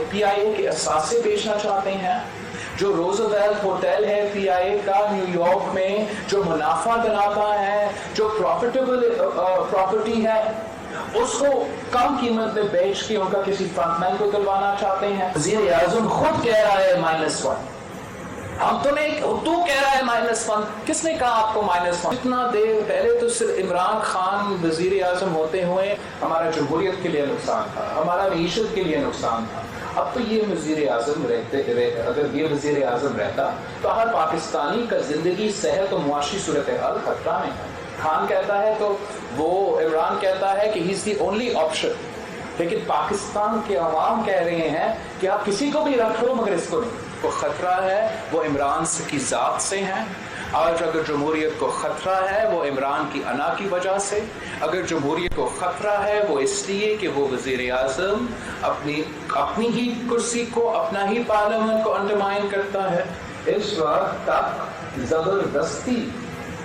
P I ए के असासे बेचना चाहते हैं। जो रोजवेल्ट होटल है पी आई ए का न्यूयॉर्क में, जो मुनाफा दिलाता है, जो प्रॉफिटेबल प्रॉपर्टी है, उसको कम कीमत में बेच के उनका किसी फ्रंटमैन को दिलवाना चाहते हैं। वज़ीर आज़म खुद कह रहा है -1, हम तो नहीं, तू कह रहा है -1, किसने कहा आपको -1? इतना देर पहले तो सिर्फ इमरान खान वजीर आजम होते हुए हमारा जमहूरियत के लिए नुकसान था, हमारा मीशत के लिए नुकसान था। अब तो ये वजीर आजम अगर ये वजीर आजम रहता तो हर पाकिस्तानी का जिंदगी, सेहत और मुआशी सूरत हाल खतरा में है। खान कहता है तो वो इमरान कहता है कि he is the only option, लेकिन पाकिस्तान के अवाम कह रहे हैं कि आप किसी को भी रख लो मगर इसको नहीं। को खतरा है वो इमरान की ज़ात से है। आज अगर जमहूरियत को खतरा है वो इमरान की अना की वजह से, अगर जमहूरियत को खतरा है वो इसलिए कि वो वज़ीर आज़म अपनी ही कुर्सी को, अपना ही पार्लियामेंट को अंडरमाइन करता है। इस वक्त तक ज़बरदस्ती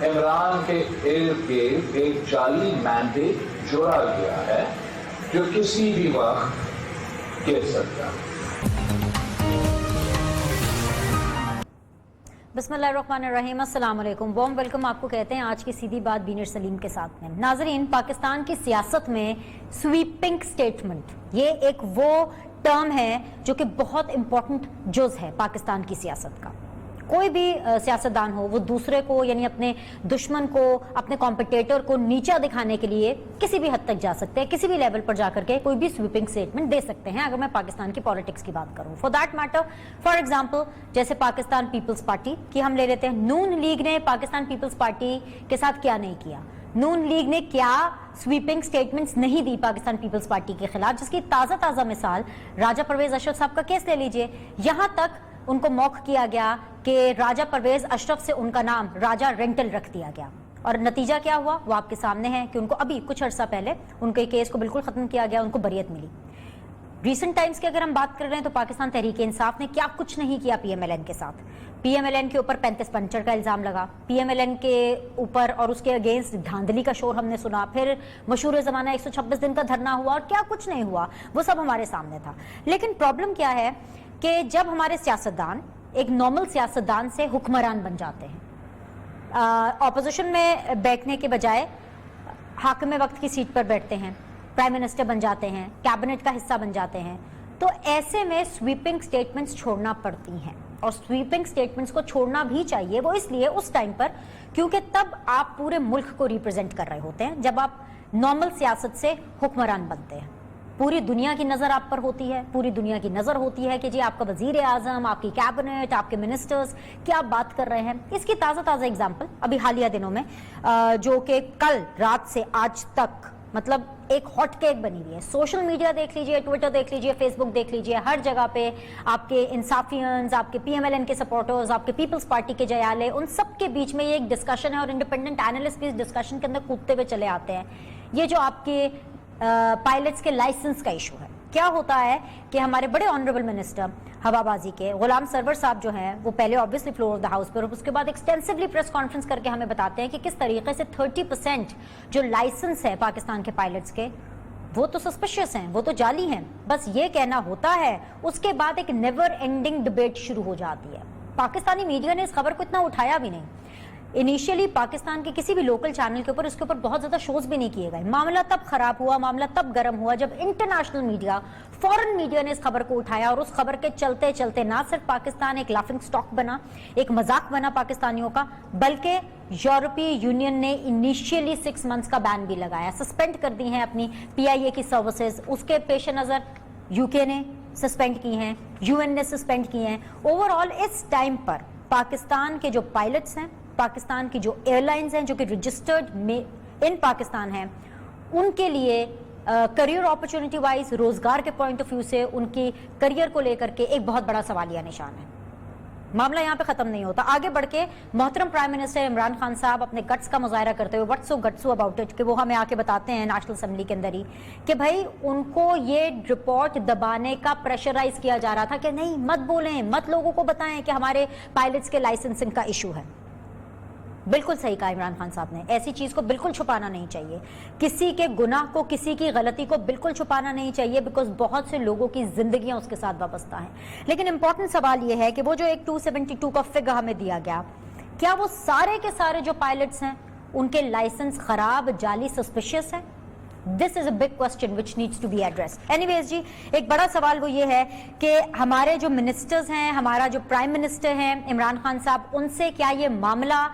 इमरान के इर्द गिर्द एक जाली मैंडेट जोड़ा गया है जो किसी भी वक्त गिर सकता है। बिस्मिल्लाहिर्रहमानिर्रहीम, अस्सलाम वालेकुम, वार्म वेलकम आपको कहते हैं आज की सीधी बात बीनर सलीम के साथ में। नाजरीन, पाकिस्तान की सियासत में स्वीपिंग स्टेटमेंट ये एक वो टर्म है जो कि बहुत इंपॉर्टेंट जुज़ है पाकिस्तान की सियासत का। कोई भी सियासतदान हो वो दूसरे को यानी अपने दुश्मन को, अपने कॉम्पिटिटर को नीचा दिखाने के लिए किसी भी हद तक जा सकते हैं, किसी भी लेवल पर जाकर के कोई भी स्वीपिंग स्टेटमेंट दे सकते हैं। अगर मैं पाकिस्तान की पॉलिटिक्स की बात करूं, for that matter, for example जैसे पाकिस्तान पीपल्स पार्टी की हम ले लेते हैं। नून लीग ने पाकिस्तान पीपल्स पार्टी के साथ क्या नहीं किया, नून लीग ने क्या स्वीपिंग स्टेटमेंट्स नहीं दी पाकिस्तान पीपल्स पार्टी के खिलाफ, जिसकी ताज़ा मिसाल राजा परवेज अशरफ साहब का केस ले लीजिए। यहाँ तक उनको मौक किया गया कि राजा परवेज अशरफ से उनका नाम राजा रेंटल रख दिया गया, और नतीजा क्या हुआ वो आपके सामने है कि उनको अभी कुछ अर्सा पहले उनके केस को बिल्कुल खत्म किया गया, उनको बरियत मिली। रीसेंट टाइम्स की अगर हम बात कर रहे हैं तो पाकिस्तान तहरीक इंसाफ ने क्या कुछ नहीं किया पीएमएलएन के साथ। पीएमएलएन के ऊपर 35 पंचर का इल्जाम लगा, पीएमएलएन के ऊपर और उसके अगेंस्ट धांधली का शोर हमने सुना, फिर मशहूर ज़माना 126 दिन का धरना हुआ और क्या कुछ नहीं हुआ, वो सब हमारे सामने था। लेकिन प्रॉब्लम क्या है कि जब हमारे सियासतदान एक नॉर्मल सियासतदान से हुक्मरान बन जाते हैं, ऑपोजिशन में बैठने के बजाय हाकिम वक्त की सीट पर बैठते हैं, प्राइम मिनिस्टर बन जाते हैं, कैबिनेट का हिस्सा बन जाते हैं, तो ऐसे में स्वीपिंग स्टेटमेंट्स छोड़ना पड़ती हैं। और स्वीपिंग स्टेटमेंट्स को छोड़ना भी चाहिए, वो इसलिए उस टाइम पर क्योंकि तब आप पूरे मुल्क को रिप्रेजेंट कर रहे होते हैं, जब आप नॉर्मल सियासत से हुक्मरान बनते हैं। पूरी दुनिया की नज़र आप पर होती है, पूरी दुनिया की नज़र होती है कि जी आपका वजीर आज़म, आपकी कैबिनेट, आपके मिनिस्टर्स क्या बात कर रहे हैं। इसकी ताज़ा एग्जाम्पल अभी हालिया दिनों में जो कि कल रात से आज तक मतलब एक हॉट केक बनी हुई है। सोशल मीडिया देख लीजिए, ट्विटर देख लीजिए, फेसबुक देख लीजिए, हर जगह पे आपके इंसाफियंस, आपके पीएमएलएन के सपोर्टर्स, आपके पीपल्स पार्टी के जयाले, उन सब के बीच में ये एक डिस्कशन है और इंडिपेंडेंट एनालिस्ट भी इस डिस्कशन के अंदर कूदते हुए चले आते हैं। ये जो आपके पायलट्स के लाइसेंस का इशू है, क्या होता है कि हमारे बड़े ऑनरेबल मिनिस्टर हवाबाजी के गुलाम सरवर साहब जो हैं वो पहले obviously floor of the house पर, उसके बाद एक्सटेंसिवली प्रेस कॉन्फ्रेंस करके हमें बताते हैं कि किस तरीके से 30% जो लाइसेंस है पाकिस्तान के पायलट्स के वो तो सस्पिशियस हैं, वो तो जाली हैं। बस ये कहना होता है, उसके बाद एक नेवर एंडिंग डिबेट शुरू हो जाती है। पाकिस्तानी मीडिया ने इस खबर को इतना उठाया भी नहीं। इनिशियली पाकिस्तान के किसी भी लोकल चैनल के ऊपर इसके ऊपर बहुत ज्यादा शोज भी नहीं किए गए। मामला तब खराब हुआ, मामला तब गर्म हुआ जब इंटरनेशनल मीडिया, फॉरेन मीडिया ने इस खबर को उठाया और उस खबर के चलते चलते ना सिर्फ पाकिस्तान एक लाफिंग स्टॉक बना, एक मजाक बना पाकिस्तानियों का, बल्कि यूरोपीय यूनियन ने इनिशियली 6 मंथ्स का बैन भी लगाया, सस्पेंड कर दी हैं अपनी PIA की सर्विसेज। उसके पेश नजर यूके ने सस्पेंड की हैं, UN ने सस्पेंड की हैं। ओवरऑल इस टाइम पर पाकिस्तान के जो पायलट्स हैं, पाकिस्तान की जो एयरलाइंस हैं जो कि रजिस्टर्ड इन पाकिस्तान हैं, उनके लिए करियर अपॉर्चुनिटी वाइज, रोजगार के पॉइंट ऑफ व्यू से उनकी करियर को लेकर के एक बहुत बड़ा सवालिया निशान है। मामला यहाँ पे खत्म नहीं होता। आगे बढ़ के मोहतरम प्राइम मिनिस्टर इमरान खान साहब अपने गट्स का मुजाहरा करते हुए व्हाट्स सो गट्सू अबाउट इट कि वो हमें आके बताते हैं नेशनल असेंबली के अंदर ही कि भाई उनको ये रिपोर्ट दबाने का प्रेशराइज किया जा रहा था कि नहीं मत बोलें, मत लोगों को बताएं कि हमारे पायलट्स के लाइसेंसिंग का इशू है। بالکل صحیح کہا عمران خان صاحب نے, ایسی چیز کو بالکل چھپانا نہیں چاہیے, کسی کے گناہ کو, کسی کی غلطی کو بالکل چھپانا نہیں چاہیے, بیکاز بہت سے لوگوں کی زندگیاں اس کے ساتھ وابستہ ہیں. لیکن امپورٹنٹ سوال یہ ہے کہ وہ جو ایک 272 کا فگر ہمیں دیا گیا, کیا وہ سارے کے سارے جو پائلٹس ہیں ان کے لائسنس خراب, جعلی, سسپیشیس ہیں؟ This is a big question which needs to be addressed. Anyways جی, ایک بڑا سوال وہ یہ ہے کہ ہمارے جو منسٹرز ہیں, ہمارا جو پرائم منسٹر ہیں عمران خان صاحب, ان سے کیا یہ معاملہ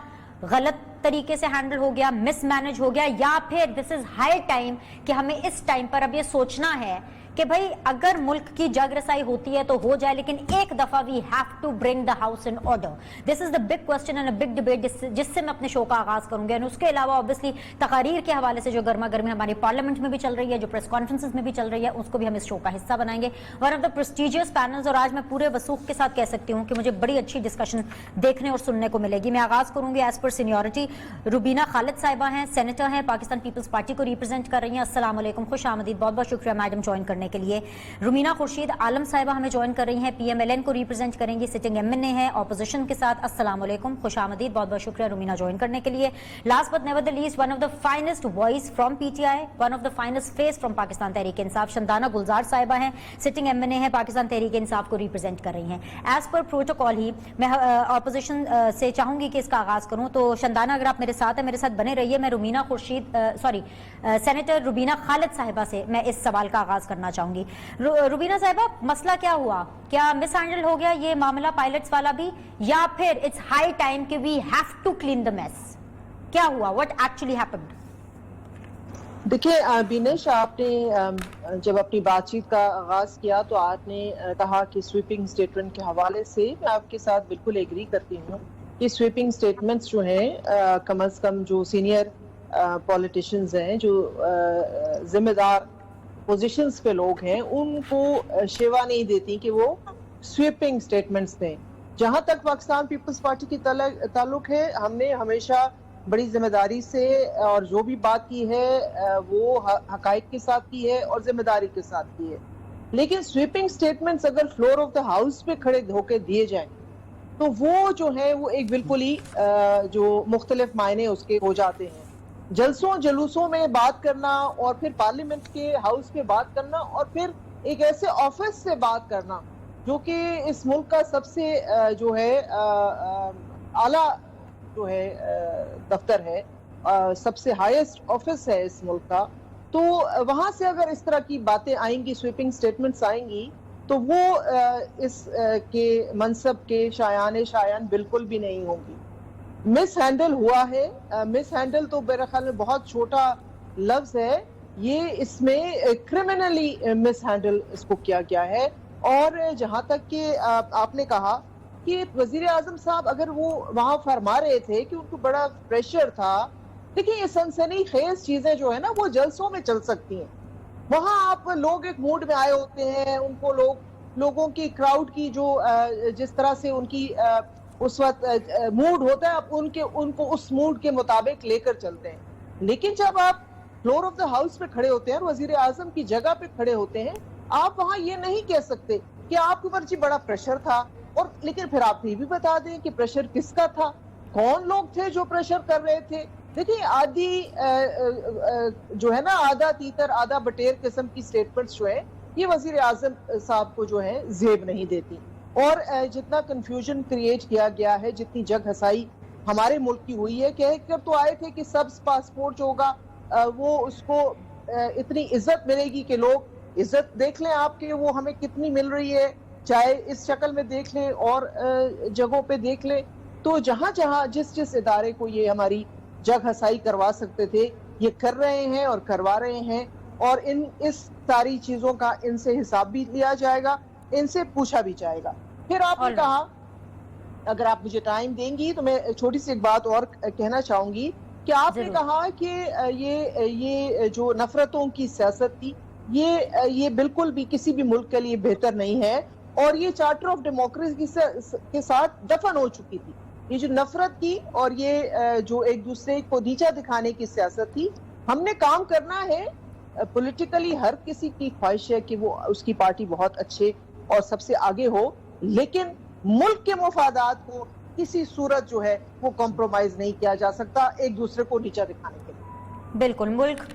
غلط طریقے سے ہینڈل ہو گیا, مس مینج ہو گیا, یا پھر دس از ہائی ٹائم کہ ہمیں اس ٹائم پر اب یہ سوچنا ہے کہ بھائی اگر ملک کی جگ رسائی ہوتی ہے تو ہو جائے, لیکن ایک دفعہ we have to bring the house in order. This is the big question and a big debate جس سے میں اپنے شو کا آغاز کروں گی. اس کے علاوہ اوبیسلی تقاریر کے حوالے سے جو گرما گرمی ہماری پارلیمنٹ میں بھی چل رہی ہے, جو پریس کانفرنسز میں بھی چل رہی ہے, اس کو بھی ہم اس شو کا حصہ بنائیں گے. One of the prestigious panels, اور آج میں پورے وثوق کے ساتھ کہہ سکتی ہوں کہ مجھے بڑی اچھی ڈسکشن دیکھنے اور سننے کو ملے گی. میں آغاز کروں گی ایز پر سینیورٹی. روبینہ خالد صاحبہ ہیں, سینیٹر ہیں, پاکستان پیپلز پارٹی کو ریپرزینٹ کر رہی ہیں. السلام علیکم, خوش آمدید, بہت بہت شکریہ میڈم جوائن کرنے کے لیے. رومینہ خورشید عالم صاحبہ ہمیں جوائن کر رہی ہیں, پی ایم ایل این کو ریپرزینٹ کریں گی, سٹنگ ایم این اے ہے اپوزیشن کے ساتھ. السلام علیکم, خوش آمدید, بہت بہت شکریہ رومینہ جوائن کرنے کے لیے. Last but never the least, one of the finest voice from P T I, one of the finest face from Pakistan Tehreek Insaf, شندانہ گلزار صاحبہ ہیں, سٹنگ ایم این اے ہے, پاکستان تحریک انصاف کو ریپرزینٹ کر رہی ہیں. ایز پر پروٹوکال ہی میں اپوزیشن سے چاہوں گی کہ اس کا آغاز کروں. تو شندانہ اگر آپ میرے ساتھ ہیں, میرے ساتھ بنے رہیے. میں رومینہ خورشید سینیٹر روبینہ خالد صاحبہ سے میں اس سوال کا آغاز کرنا چاہوں گی. روبینہ صاحبہ, مسئلہ کیا ہوا, کیا مس ہینڈل ہو گیا یہ معاملہ پائلٹس والا بھی, یا پھر اٹس ہائی ٹائم کہ we have to clean the mess? کیا ہوا, واٹ ایکچولی ہیپنڈ؟ دیکھیں بینش, آپ نے جب اپنی بات چیت کا آغاز کیا تو آپ نے کہا کہ سویپنگ اسٹیٹمنٹ کے حوالے سے میں آپ کے ساتھ بالکل ایگری کرتی ہوں کہ سویپنگ اسٹیٹمنٹس جو ہیں کم از کم جو سینئر پولیٹیشنز ہیں, جو ذمہ دار پوزیشنز پہ لوگ ہیں, ان کو شیوا نہیں دیتی کہ وہ سویپنگ سٹیٹمنٹس دیں. جہاں تک پاکستان پیپلز پارٹی کی تعلق ہے, ہم نے ہمیشہ بڑی ذمہ داری سے اور جو بھی بات کی ہے وہ حقائق کے ساتھ کی ہے اور ذمہ داری کے ساتھ کی ہے. لیکن سویپنگ سٹیٹمنٹس اگر فلور آف دا ہاؤس پہ کھڑے ہو کے دیے جائیں تو وہ جو ہے وہ ایک بالکل ہی جو مختلف معنی اس کے ہو جاتے ہیں. جلسوں جلوسوں میں بات کرنا اور پھر پارلیمنٹ کے ہاؤس پہ بات کرنا اور پھر ایک ایسے آفس سے بات کرنا جو کہ اس ملک کا سب سے جو ہے اعلیٰ جو ہے دفتر ہے, سب سے ہائیسٹ آفس ہے اس ملک کا, تو وہاں سے اگر اس طرح کی باتیں آئیں گی, سویپنگ سٹیٹمنٹس آئیں گی, تو وہ اس کے منصب کے شایان بالکل بھی نہیں ہوں گی. مس ہینڈل ہوا ہے, مس ہینڈل تو میرے خیال میں بہت چھوٹا لفظ ہے, یہ اس میں کرمنلی مس ہینڈل اس کو کیا گیا ہے. اور جہاں تک کہ آپ نے کہا کہ وزیر اعظم صاحب اگر وہ وہاں فرما رہے تھے کہ ان کو بڑا پریشر تھا, دیکھیں یہ سنسنی خیز چیزیں جو ہے نا وہ جلسوں میں چل سکتی ہیں. وہاں آپ لوگ ایک موڈ میں آئے ہوتے ہیں, ان کو لوگوں کی کراؤڈ کی جو جس طرح سے ان کی اس وقت موڈ ہوتا ہے, آپ ان کو اس موڈ کے مطابق لے کر چلتے ہیں. لیکن جب آپ فلور آف دا ہاؤس پہ کھڑے ہوتے ہیں اور وزیر اعظم کی جگہ پہ کھڑے ہوتے ہیں, آپ وہاں یہ نہیں کہہ سکتے کہ آپ کے اوپر جی بڑا پریشر تھا, اور لیکن پھر آپ یہ بھی بتا دیں کہ پریشر کس کا تھا, کون لوگ تھے جو پریشر کر رہے تھے. دیکھیں آدھی جو ہے نا آدھا تیتر آدھا بٹیر قسم کی سٹیٹمنٹس جو ہے یہ وزیر اعظم صاحب کو جو ہے زیب نہیں دیتی. اور جتنا کنفیوژن کریٹ کیا گیا ہے, جتنی جگ ہسائی ہمارے ملک کی ہوئی ہے, کہہ کر تو آئے تھے کہ سبز پاسپورٹ جو ہوگا وہ اس کو اتنی عزت ملے گی کہ لوگ عزت دیکھ لیں آپ کے وہ ہمیں کتنی مل رہی ہے, چاہے اس شکل میں دیکھ لیں اور جگہوں پہ دیکھ لیں. تو جہاں جس ادارے کو یہ ہماری جگ ہسائی کروا سکتے تھے یہ کر رہے ہیں اور کروا رہے ہیں, اور اس ساری چیزوں کا ان سے حساب بھی لیا جائے گا, ان سے پوچھا بھی جائے گا. پھر آپ نے کہا, اگر آپ مجھے ٹائم دیں گی تو میں چھوٹی سی ایک بات اور کہنا چاہوں گی کہ آپ نے کہا کہ یہ جو نفرتوں کی سیاست تھی یہ بالکل بھی کسی بھی ملک کے لیے بہتر نہیں ہے, اور یہ چارٹر آف ڈیموکریسی کے ساتھ دفن ہو چکی تھی. یہ جو نفرت کی اور یہ جو ایک دوسرے کو نیچا دکھانے کی سیاست تھی, ہم نے کام کرنا ہے پولیٹیکلی. ہر کسی کی خواہش ہے کہ وہ اس کی پارٹی بہت اچھے اور سب سے آگے ہو, لیکن ملک کے مفادات کو किसी सूरत जो है वो कॉम्प्रोमाइज नहीं किया जा सकता एक दूसरे को नीचा दिखाने के लिए। बिल्कुल, मुल्क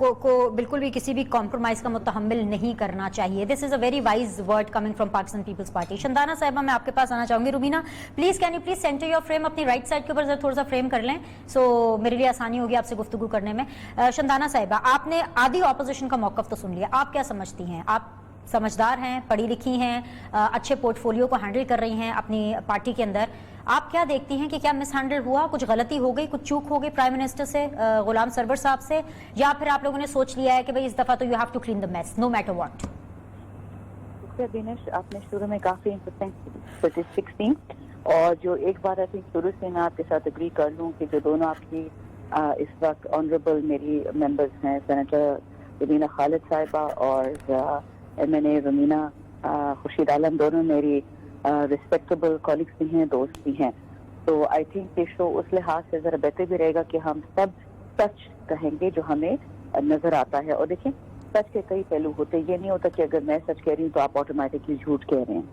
को बिल्कुल भी किसी भी कॉम्प्रोमाइज़ का मुतहम्मिल नहीं करना चाहिए। This is a very wise word coming from Pakistan peoples party. Shandana साहिबा, मैं आपके पास आना चाहूँगी। Rubina please, can you please centre your frame, अपनी राइट साइड के ऊपर जरा थोड़ा सा फ्रेम कर लें, सो मेरे लिए आसानी होगी आपसे गुफ्तगू करने में। शंदाना साहिबा, आपने आधी ऑपोजिशन का मौक़िफ़ तो सुन लिया, आप क्या समझती हैं? आप समझदार हैं, पढ़ी लिखी हैं, अच्छे पोर्टफोलियो को हैंडल कर रही हैं अपनी पार्टी के अंदर, आप क्या देखती हैं कि क्या मिस हैंडल हुआ, कुछ गलती हो गई, कुछ चूक हो गई प्राइम मिनिस्टर से, गुलाम सरवर साहब से, या फिर आप लोगों ने सोच लिया है कि भाई इस दफ़ा तो you have to clean the mess no matter what? Dinesh, आपने शुरू में काफी इंटरेस्टिंग स्टैटिस्टिक्स दी, और जो एक बार आई थिंक शुरू से मैं आपके साथ एग्री कर लूँ कि जो दोनों आपकी इस वक्त ऑनरेबल मेरी मेंबर्स हैं, सेनेटर रुबीना खालिद साहिबा और MNA रुबीना खुर्शीद आलम, दोनों मेरी रिस्पेक्टेबल कॉलिग्स भी हैं, दोस्त भी हैं। तो आई थिंक ये शो उस लिहाज से जरा बेहतर भी रहेगा कि हम सब सच कहेंगे जो हमें नजर आता है। और देखें, सच के कई पहलू होते हैं, ये नहीं होता कि अगर मैं सच कह रही हूँ तो आप ऑटोमेटिकली झूठ कह रहे हैं।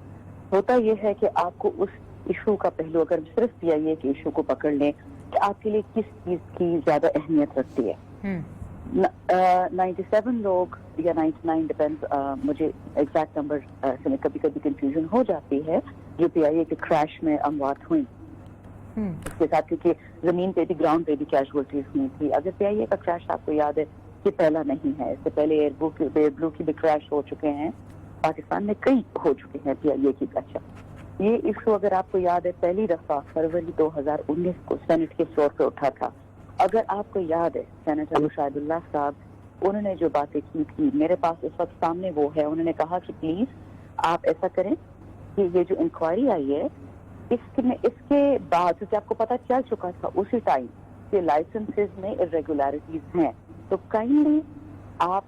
होता ये है कि आपको उस इशू का पहलू, अगर सिर्फ PIA के इशू को पकड़ लें कि आपके लिए किस चीज की ज्यादा अहमियत रखती है। 97 लोग या 99 डिपेंड्स, मुझे एग्जैक्ट नंबर से में कभी कभी कंफ्यूजन हो जाती है, जो PIA के क्रैश में अमवात हुई। इसके साथ क्योंकि जमीन पे भी, ग्राउंड पे भी कैजुअलिटीज हुई थी। अगर PIA का क्रैश आपको याद है कि पहला नहीं है, इससे पहले एयरब्लू की भी क्रैश हो चुके हैं, पाकिस्तान में कई हो चुके हैं PIA की। अच्छा, ये इशू अगर आपको याद है पहली दफा फरवरी 2019 को सेनेट के फ्लोर पे उठा था। अगर आपको याद है, सेनेटर मुशाहिदुल्लाह साहब, उन्होंने जो बातें की थी, मेरे पास इस वक्त सामने वो है, उन्होंने कहा कि प्लीज आप ऐसा करें कि ये जो इंक्वायरी आई है इसके बाद, क्योंकि आपको पता चल चुका था उसी टाइम कि लाइसेंसेज में इरेगुलरिटीज हैं, तो काइंडली आप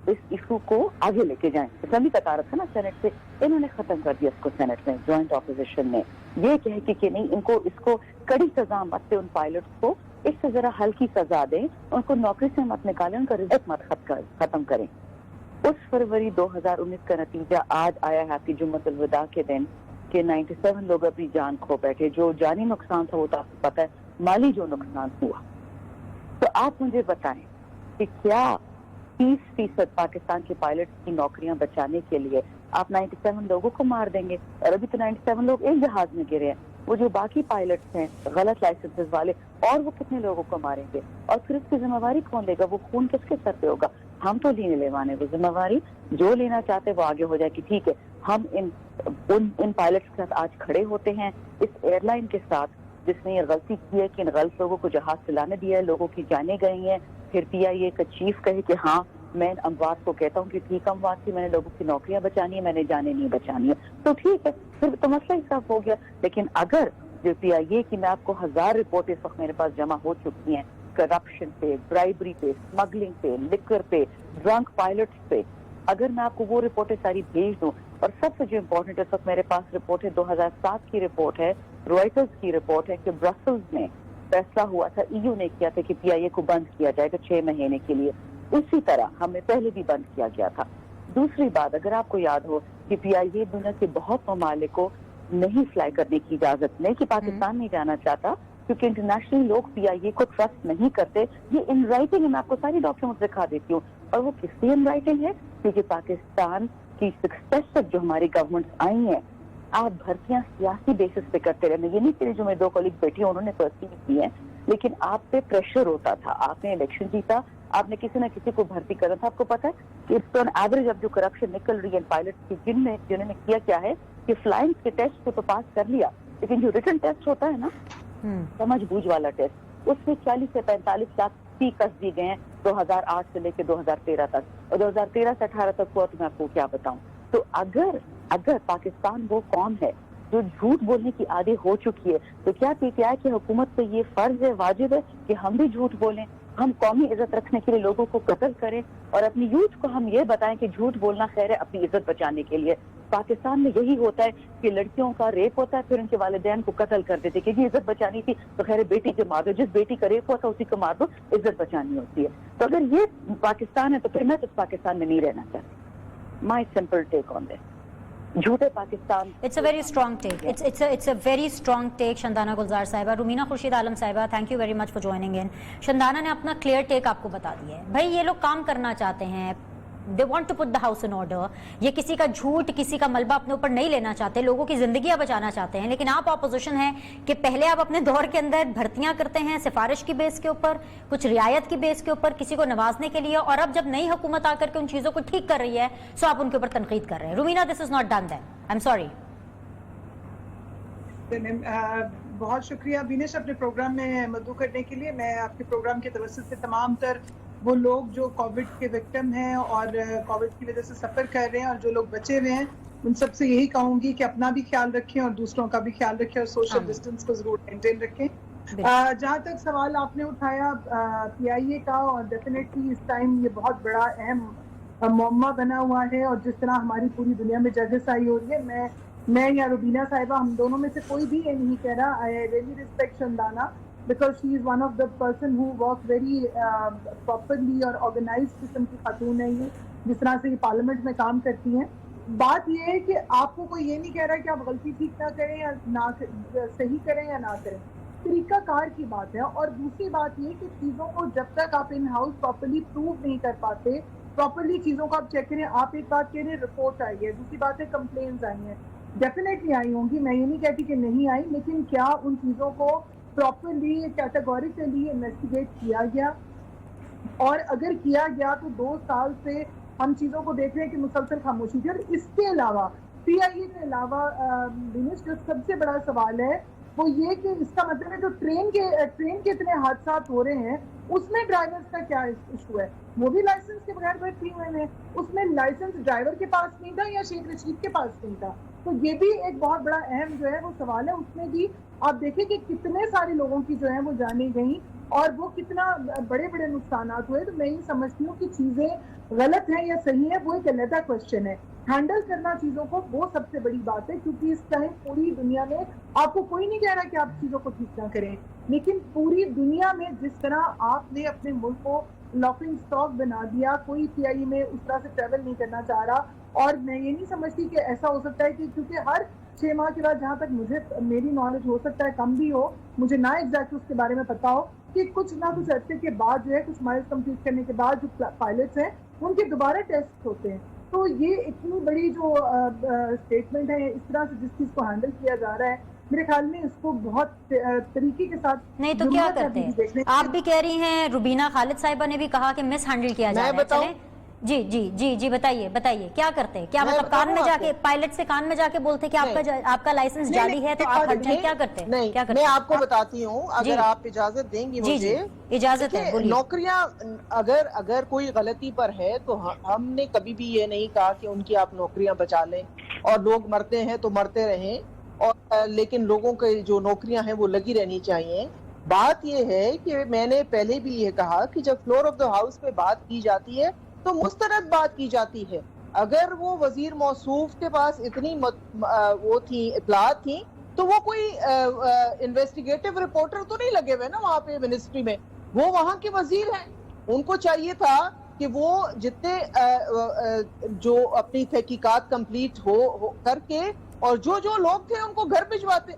इस इशू को आगे लेके जाएं। असम्बली का तारक था ना सेनेट से, इन्होंने खत्म कर दिया इसको सेनेट में, ज्वाइंट ऑपोजिशन ने ये कह कि नहीं, इनको इसको कड़ी सजा मत दे, उन पायलट्स को इससे जरा हल्की सजा दें, उनको नौकरी से मत निकालें, उनका रिजल्ट मत खत्म करें। उस फरवरी 2019 का नतीजा आज आया है आपकी जुम्मतुल विदा के दिन कि 97 लोग अपनी जान खो बैठे। जो जानी नुकसान था वो तो आपको पता है, माली जो नुकसान हुआ। तो आप मुझे बताएं कि क्या 30% पाकिस्तान के पायलट्स की नौकरियां बचाने के लिए आप 97 लोगों को मार देंगे? और अभी तो 97 लोग एक जहाज में गिरे हैं, वो जो बाकी पायलट्स हैं गलत लाइसेंसेस वाले, और वो कितने लोगों को मारेंगे? और फिर इसकी जिम्मेवारी कौन लेगा? वो खून किसके सर पे होगा? हम तो नहीं लेवाने वो जिम्मेवारी, जो लेना चाहते वो आगे हो जाए कि ठीक है, हम इन पायलट्स के साथ आज खड़े होते हैं, इस एयरलाइन के साथ जिसने ये गलती की है कि इन गलत लोगों को जहाज चलाने दिया है, लोगों की जाने गई हैं, फिर PIA का चीफ कहे कि हाँ मैं अमवात को कहता हूँ कि ठीक अमवात थी, मैंने लोगों की नौकरियां बचानी है, मैंने जाने नहीं बचानी है, तो ठीक है, फिर तो मसला ही साफ हो गया। लेकिन अगर जो PIA की, मैं आपको 1000 रिपोर्ट इस वक्त मेरे पास जमा हो चुकी हैं, करप्शन पे, ब्राइबरी पे, स्मगलिंग पे, लिकर पे, ड्रंक पायलट्स पे, अगर मैं आपको वो रिपोर्टें सारी भेज दूं, और सबसे जो इम्पोर्टेंट इस वक्त मेरे पास रिपोर्ट है, 2007 की रिपोर्ट है, रॉयटर्स की रिपोर्ट है कि ब्रसल्स में फैसला हुआ था, EU ने किया था कि PIA को बंद किया जाएगा 6 महीने के लिए, उसी तरह हमें पहले भी बंद किया गया था। दूसरी बात, अगर आपको याद हो कि PIA दुनिया के बहुत ममालिक को नहीं फ्लाई करने की इजाजत नहीं, कि पाकिस्तान नहीं जाना चाहता क्योंकि इंटरनेशनल लोग PIA को ट्रस्ट नहीं करते। ये इन राइटिंग है, मैं आपको सारी डॉक्यूमेंट्स दिखा देती हूँ, और वो किसकी इन राइटिंग है? क्योंकि पाकिस्तान की सक्सेसिव जो हमारी गवर्नमेंट्स आई हैं, आप भर्तियां सियासी बेसिस पे करते रहे। ये नहीं कि जो मेरे 2 कॉलीग बैठी हैं उन्होंने पर्सनली की है, लेकिन आप पे प्रेशर होता था, आपने इलेक्शन जीता, आपने किसी न किसी को भर्ती करना था। आपको पता है कि इस ऑन एवरेज अब जो करप्शन निकल रही है पायलट्स की, जिन्होंने किया क्या है कि फ्लाइंग के टेस्ट को तो पास कर लिया, लेकिन जो रिटन टेस्ट होता है ना, समझ बूझ वाला टेस्ट, उसमें 40 से 45 लाख फी कस दिए गए हैं 2008 से लेकर 2013 तक, और 2013 से 18 तक हुआ तो मैं आपको क्या बताऊं। तो अगर पाकिस्तान वो कौम है जो झूठ बोलने की आदी हो चुकी है, तो क्या PTI की हुकूमत पे ये फर्ज है, वाजिब है कि हम भी झूठ बोलें, हम कौमी इज्जत रखने के लिए लोगों को कत्ल करें, और अपनी यूथ को हम ये बताएं कि झूठ बोलना खैर है अपनी इज्जत बचाने के लिए। पाकिस्तान में यही होता है कि लड़कियों का रेप होता है, फिर उनके वालिदैन को कत्ल कर देते कि जी इज्जत बचानी थी तो खैर बेटी को मार दो, जिस बेटी का रेप होता है उसी को मार दो, इज्जत बचानी होती है। तो अगर ये पाकिस्तान है तो फिर मैं तो पाकिस्तान में नहीं रहना चाहती। My simple take on this. झूठे Pakistan. It's a very strong take. It's a very strong take, Shandana गुलजार साहिबा. रुमीना खुर्शीद आलम साहिबा, thank you very much for joining in. Shandana ने अपना क्लियर टेक आपको बता दिया है. भाई ये लोग काम करना चाहते हैं, they want to put the house in order. ये किसी का झूठ, किसी का मलबा अपने ऊपर नहीं लेना चाहते, लोगों की जिंदगियां बचाना चाहते हैं. लेकिन आप ऑपोजिशन है कि पहले आप अपने दौर के अंदर भर्तियां करते हैं सिफारिश की बेस के ऊपर, कुछ रियायत की बेस के ऊपर, किसी को नवाजने के लिए, और अब जब नई हुकूमत आकर के उन चीजों को ठीक कर रही है तो आप उनके ऊपर तनकीद कर रहे हैं. Rumina, this is not done that. I am sorry. बहुत शुक्रिया बिनेश अपने प्रोग्राम में मदऊ करने के लिए. मैं आपके प्रोग्राम के तवज्जुह से तमाम तर वो लोग जो कोविड के विक्टिम हैं और कोविड की वजह से सफ़र कर रहे हैं और जो लोग बचे हुए हैं उन सब से यही कहूँगी कि अपना भी ख्याल रखें और दूसरों का भी ख्याल रखें और सोशल डिस्टेंस को ज़रूर मेंटेन रखें. जहाँ तक सवाल आपने उठाया PIA का, और डेफिनेटली इस टाइम ये बहुत बड़ा अहम मुअम्मा बना हुआ है. और जिस तरह हमारी पूरी दुनिया में जगहसाई हो रही है, मैं या रुबीना साहिबा, हम दोनों में से कोई भी ये नहीं कह रहा. I really respect Shandana because she is one of the person who work very properly और organized किस्म की खातून है ये, जिस तरह से ये पार्लियामेंट में काम करती हैं. बात ये है कि आपको कोई ये नहीं कह रहा है कि आप गलती ठीक ना करें या ना सही करें या ना करें. तरीका कार की बात है. और दूसरी बात ये कि चीज़ों को जब तक आप इन हाउस प्रॉपरली प्रूव नहीं कर पाते, प्रॉपरली चीज़ों को आप चेक करें. आप एक बात कह रहे हैं रिपोर्ट आई है, दूसरी बात है कंप्लेंट्स आई हैं. डेफिनेटली आई होंगी, मैं ये नहीं कहती कि नहीं आई, लेकिन क्या उन चीज़ों को प्रॉपरली कैटेगोरिकली इन्वेस्टिगेट किया गया? और अगर किया गया तो 2 साल से हम चीज़ों को देख रहे हैं कि मुसलसल खामोशी थी. और इसके अलावा PIA के अलावा दिनेश, जो सबसे बड़ा सवाल है वो ये कि इसका मतलब है जो ट्रेन के इतने हादसा हो रहे हैं उसमें ड्राइवर्स का क्या इशू है? वो भी लाइसेंस के बगैर भर्ती हुए हैं. उसमें लाइसेंस ड्राइवर के पास नहीं था या शेख रशीद के पास नहीं था. तो ये भी एक बहुत बड़ा अहम जो है वो सवाल है. उसमें भी आप देखें कि कितने सारे लोगों की जो है वो जाने गई और वो कितना बड़े बड़े नुकसान हुए. तो मैं ये समझती हूँ कि चीज़ें गलत हैं या सही है वो एक अलग क्वेश्चन है. हैंडल करना चीज़ों को वो सबसे बड़ी बात है, क्योंकि इस टाइम पूरी दुनिया में आपको कोई नहीं कह रहा कि आप चीज़ों को ठीक ना करें, लेकिन पूरी दुनिया में जिस तरह आपने अपने मुल्क को लॉकिंग स्टॉक बना दिया, कोई PIA में उस तरह से ट्रैवल नहीं करना चाह रहा. और मैं ये नहीं समझती कि ऐसा हो सकता है कि क्योंकि हर 6 माह के बाद, जहाँ तक मुझे मेरी नॉलेज हो सकता है कम भी हो, मुझे ना एग्जैक्ट उसके बारे में पता हो, कि कुछ ना कुछ अर्से के बाद जो है कुछ माइल्स कंप्लीट करने के बाद जो पायलट्स हैं उनके दोबारा टेस्ट होते हैं. तो ये इतनी बड़ी जो स्टेटमेंट है, इस तरह से जिस चीज़ को हैंडल किया जा रहा है, मेरे ख्याल में इसको बहुत तरीके के साथ नहीं तो क्या करते हैं. आप भी कह रही हैं, रुबीना खालिद साहिबा ने भी कहा कि मिस हैंडल किया जा रहा है. जी बताइए क्या करते हैं? क्या मतलब कान में जाके पायलट से कान में जाके बोलते कि आपका लाइसेंस जाली है तो आप हट जाए? क्या करते हैं? नहीं, मैं आपको बताती हूँ, अगर आप इजाजत देंगी मुझे. इजाजत है, बोलिए. नौकरियां अगर कोई गलती पर है तो हमने कभी भी ये नहीं कहा कि उनकी आप नौकरियां बचा लें, और लोग मरते हैं तो मरते रहें, और लेकिन लोगों की जो नौकरियां हैं वो लगी रहनी चाहिए. बात ये है कि मैंने पहले भी ये कहा कि जब फ्लोर ऑफ द हाउस पे बात की जाती है तो मुस्तरद बात की जाती है. अगर वो वजीर मौसूफ के पास इतनी वो थी, इतलात थी, तो वो कोई इन्वेस्टिगेटिव रिपोर्टर तो नहीं लगे हुए ना वहाँ पे मिनिस्ट्री में. वो वहाँ के वजीर हैं, उनको चाहिए था कि वो जितने जो अपनी तहकीकात कंप्लीट हो करके, और जो लोग थे उनको घर भिजवाते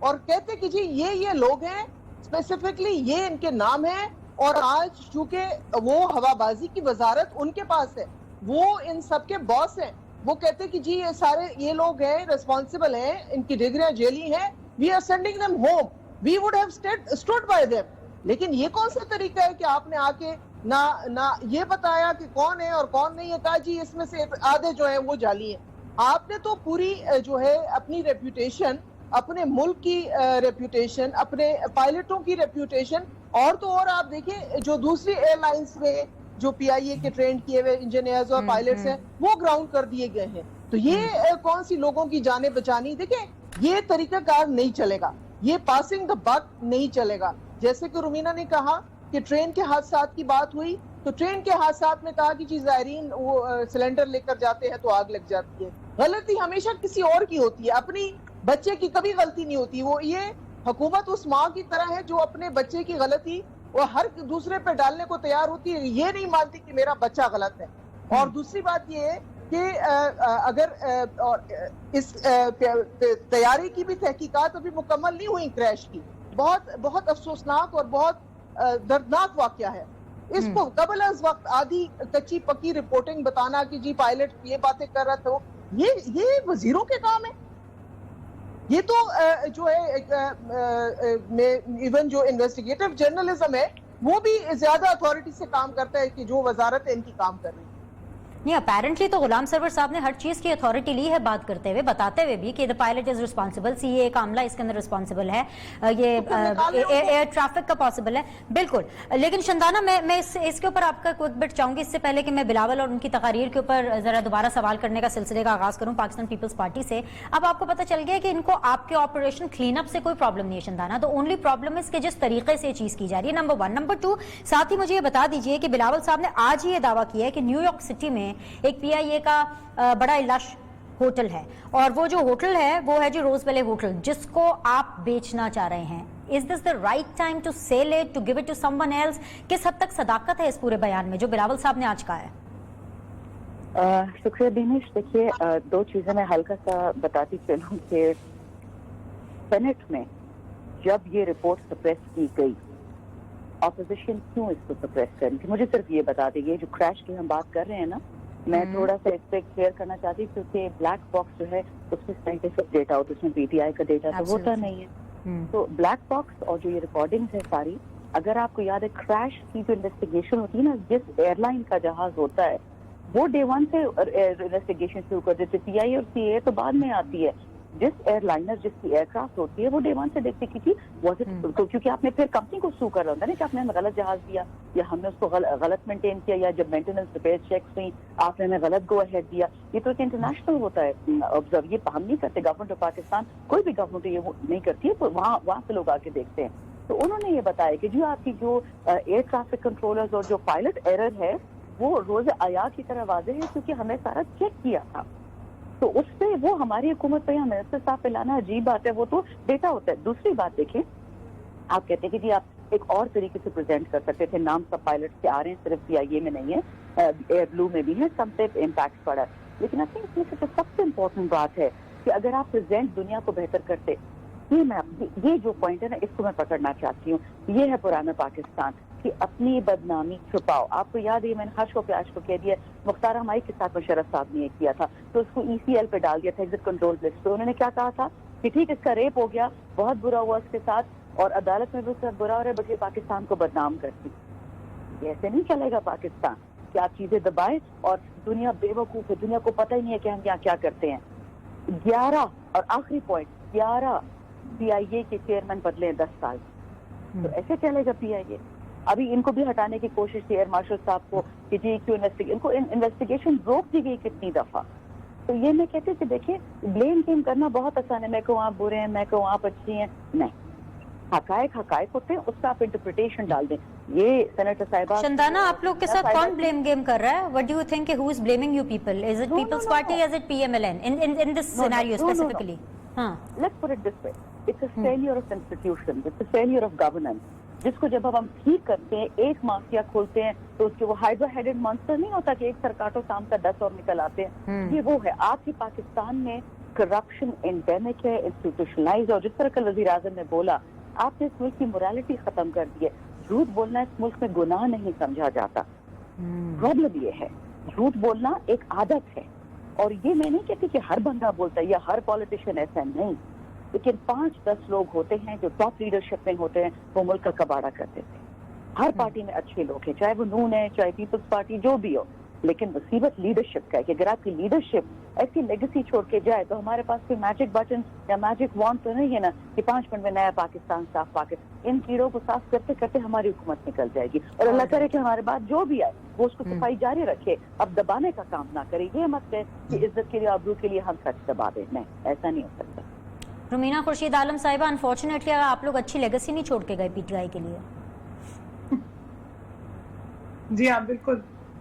और कहते कि जी ये लोग हैं, स्पेसिफिकली ये इनके नाम है, और आज चूंकि वो हवाबाजी की वजारत उनके पास है, वो इन सब के बॉस हैं, वो कहते कि जी ये लोग हैं, रिस्पॉन्सिबल हैं, इनकी डिग्रियां जेली हैं, we are sending them home, we would have stood by them. लेकिन ये कौन सा तरीका है कि आपने आके ना ये बताया कि कौन है और कौन नहीं है, कहा जी इसमें से आधे जो है वो जाली है. आपने तो पूरी जो है अपनी रेप्यूटेशन, अपने मुल्क की रेप्यूटेशन, अपने पायलटों की रेप्यूटेशन, और तो और आप देखिए जो दूसरी एयरलाइंस में जो PIA के ट्रेन किए हुए इंजीनियर्स और पायलट्स हैं वो ग्राउंड कर दिए गए हैं. तो ये कौन सी लोगों की जानें बचानी. देखिए ये तरीकाकार नहीं चलेगा, ये पासिंग द बक नहीं चलेगा. जैसे कि रुमीना ने कहा कि ट्रेन के हादसात की बात हुई, तो ट्रेन के हादसात में कहा कि जी ज़ायरीन वो सिलेंडर लेकर जाते हैं तो आग लग जाती है. गलती हमेशा किसी और की होती है, अपनी बच्चे की कभी गलती नहीं होती. वो ये हुकूमत उस माँ की तरह है जो अपने बच्चे की गलती वो हर दूसरे पे डालने को तैयार होती है, ये नहीं मानती कि मेरा बच्चा गलत है. और दूसरी बात ये है کہ اگر اس طیارے کی بھی تحقیقات ابھی مکمل نہیں ہوئی کریش کی، بہت افسوسناک اور بہت دردناک واقعہ ہے. اس کو قبل از وقت آدھی کچی پکی رپورٹنگ بتانا کہ جی پائلٹ یہ باتیں کر رہا تھا، یہ وزیروں کے کام ہے. یہ تو جو ہے ایون جو انویسٹیگیٹو جرنلزم ہے وہ بھی زیادہ اتھارٹی سے کام کرتا ہے کہ جو وزارت ان کی کام کر رہی ہے. نہیں، اپیرنٹلی تو غلام سرور صاحب نے ہر چیز کی اتھارٹی لی ہے، بات کرتے ہوئے بتاتے ہوئے بھی کہ دا پائلٹ از ریسپانسبل، سی اے کا عملہ اس کے اندر ریسپانسبل ہے، یہ ایئر ٹریفک کا پاسبل ہے. بالکل. لیکن شندانہ میں اس کے اوپر آپ کا کوئی بٹ چاہوں گی اس سے پہلے کہ میں بلاول اور ان کی تقاریر کے اوپر ذرا دوبارہ سوال کرنے کا سلسلے کا آغاز کروں پاکستان پیپلز پارٹی سے. اب آپ کو پتہ چل گیا کہ ان کو آپ کے آپریشن کلین اپ سے کوئی پرابلم نہیں ہے شندانہ، تو اونلی پرابلم اس کے جس طریقے سے یہ چیز کی جا رہی ہے، نمبر 1. نمبر 2، ساتھ ہی مجھے یہ بتا دیجئے کہ بلاول صاحب نے آج ہی یہ دعویٰ کیا ہے کہ نیو یارک سٹی میں ایک پی آئی اے کا بڑا لش ہوٹل ہے، اور وہ جو ہوٹل ہے وہ ہے جو روز ویلے ہوٹل، جس کو آپ بیچنا چاہ رہے ہیں. Is this the right time to sell it, to give it to someone else? کس حد تک صداقت ہے اس پورے بیان میں جو بلاول صاحب نے آج کہا ہے؟ شکریہ دینش. دیکھیے، دو چیزیں میں ہلکا سا بتاتی چلوں کہ سینٹ میں جب یہ رپورٹ سپریس کی گئی، اپوزیشن کیوں اس کو سپریس کرنی تھی؟ مجھے صرف یہ بتا دیجیے، جو کریش کی ہم بات کر رہے ہیں نا، میں تھوڑا سا اس پہ کلیئر کرنا چاہتی ہوں کیونکہ بلیک باکس جو ہے اس میں سائنٹیفک ڈیٹا ہوتا ہے، اس میں پی ٹی آئی کا ڈیٹا تو ہوتا نہیں ہے. تو بلیک باکس اور جو یہ ریکارڈنگز ہے ساری، اگر آپ کو یاد ہے کریش کی جو انویسٹیگیشن ہوتی ہے نا، جس ایئر لائن کا جہاز ہوتا ہے وہ ڈے 1 سے انویسٹیگیشن شروع کر دیتے. پی آئی اور سی اے تو بعد میں آتی ہے. جس ایئر لائنر جس کی ایئر کرافٹ ہوتی ہے وہ ڈے 1 سے دیکھتے کی تھی کیونکہ آپ نے پھر کمپنی کو سو کر رہا ہوتا ہے نا کہ آپ نے ہمیں غلط جہاز دیا یا ہم نے اس کو غلط مینٹین کیا، یا جب مینٹیننس ریپیئر چیکس ہوئی آپ نے ہمیں غلط گو اہیڈ دیا. یہ تو ایک انٹرنیشنل ہوتا ہے آبزرو، یہ ہم نہیں کرتے. گورنمنٹ آف پاکستان کوئی بھی گورنمنٹ یہ نہیں کرتی ہے، تو وہاں سے لوگ آ کے دیکھتے ہیں. تو انہوں نے یہ بتایا کہ جو آپ کی جو ایئر ٹریفک کنٹرولرز اور جو پائلٹ ایرر ہے وہ روز عیا کی طرح واضح ہے، کیونکہ ہمیں سارا چیک کیا تھا. تو اس سے وہ ہماری حکومت پہ منسٹر صاحب پہ لانا عجیب بات ہے، وہ تو ڈیٹا ہوتا ہے. دوسری بات دیکھیں، آپ کہتے ہیں کہ جی آپ ایک اور طریقے سے پریزنٹ کر سکتے تھے، نام سب پائلٹ کے آ رہے ہیں، صرف پی آئی اے میں نہیں ہے، ایئر بلو میں بھی ہے، سب پہ امپیکٹ پڑا ہے. لیکن آئی تھنک اس میں سب سے امپورٹنٹ بات ہے کہ اگر آپ پریزنٹ دنیا کو بہتر کرتے، یہ جو پوائنٹ ہے نا اس کو میں پکڑنا چاہتی ہوں. یہ ہے پرانا پاکستان کہ اپنی بدنامی چھپاؤ. آپ کو یاد ہے میں نے ہر شو پہ آج کو کہہ دیا، مختار ہمائی کے ساتھ مشرف صاحب نے یہ کیا تھا تو اس کو ای سی ایل پہ ڈال دیا تھا، ایگزٹ کنٹرول لسٹ پہ. انہوں نے کیا کہا تھا کہ ٹھیک اس کا ریپ ہو گیا، بہت برا ہوا اس کے ساتھ، اور عدالت میں بھی اس کا برا ہو رہا ہے، بلکہ پاکستان کو بدنام کرتی. ایسے نہیں چلے گا پاکستان کہ آپ چیزیں دبائیں اور دنیا بے وقوف ہے، دنیا کو پتہ ہی نہیں ہے کہ ہم یہاں کیا کرتے ہیں. 11 اور آخری پوائنٹ، 11 پی آئی اے کے چیئرمین بدلے 10 سال، تو ایسے چلے گا پی آئی اے؟ ابھی ان کو بھی ہٹانے کی کوشش تھی ایئر مارشل صاحب کو کہ جی کیوں ان کو انویسٹیگیشن روک دی گئی کتنی دفعہ. تو یہ میں کہتی ہوں کہ دیکھیں بلیم گیم کرنا بہت آسان ہے، میں کہوں آپ برے ہیں، میں کہوں آپ اچھی ہیں، نہیں. حقائق ہوتے ہیں، اس کا آپ انٹرپریٹیشن ڈال دیں. یہ سینیٹر صاحبہ شندانہ آپ لوگ کے ساتھ کون بلیم گیم کر رہا ہے؟ What do you think who is blaming you people? Is it peoples party, is it P M L N in this scenario specifically? ہاں، let's put it this way, it's a failure of institution, it's a failure of governance, جس کو جب ہم ٹھیک کرتے ہیں، ایک mafia کھولتے ہیں تو اس کے وہ ہائیڈرا ہیڈڈ مانسٹر نہیں ہوتا کہ ایک سر کاٹو شام کا 10 اور نکل آتے ہیں. یہ وہ ہے. آپ کی پاکستان میں کرپشن انڈیمک ہے، انسٹیٹیوشنلائز، اور جس طرح کل وزیر اعظم نے بولا آپ نے اس ملک کی مورالٹی ختم کر دی ہے. جھوٹ بولنا اس ملک میں گناہ نہیں سمجھا جاتا. پرابلم یہ ہے جھوٹ بولنا ایک عادت ہے، اور یہ میں نہیں کہتی کہ ہر بندہ بولتا ہے یا ہر پالیٹیشین ایسا نہیں، لیکن 5-10 لوگ ہوتے ہیں جو ٹاپ لیڈرشپ میں ہوتے ہیں، وہ ملک کا کباڑا کرتے تھے. ہر پارٹی میں اچھے لوگ ہیں، چاہے وہ نون ہے چاہے پیپلز پارٹی جو بھی ہو، لیکن مصیبت لیڈرشپ کا ہے کہ اگر آپ کی لیڈرشپ ایسی لیگیسی چھوڑ کے جائے تو ہمارے پاس کوئی میجک بٹن یا میجک وانڈ تو نہیں ہے نا کہ 5 منٹ میں نیا پاکستان صاف پاکستان. ان کیڑوں کو صاف کرتے کرتے ہماری حکومت نکل جائے گی، اور اللہ کرے کہ ہمارے بعد جو بھی آئے وہ اس کو صفائی جاری رکھے، اب دبانے کا کام نہ کرے. یہ مت ہے کہ عزت کے لیے آبرو کے لیے ہم سچ دبا دیں، نہیں، ایسا نہیں ہو سکتا. رومینہ خورشید عالم صاحبہ، انفارچونیٹلی آپ لوگ اچھی لیگیسی نہیں چھوڑ کے گئے پی ٹی آئی کے لیے. جی ہاں بالکل،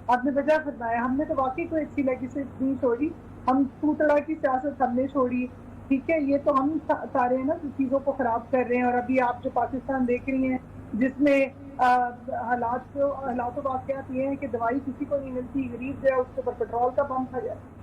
آپ نے وجہ فرمایا. ہم نے تو واقعی کوئی اچھی لیگیسی نہیں چھوڑی، ہم تو طرح کی سیاست ہم نے چھوڑی. ٹھیک ہے، یہ تو ہم سارے ہیں نا جو چیزوں کو خراب کر رہے ہیں. اور ابھی آپ جو پاکستان دیکھ رہی ہیں جس میں حالات و واقعات یہ ہیں کہ دوائی کسی کو نہیں ملتی، غریب جو ہے اس کے اوپر پیٹرول کا پمپ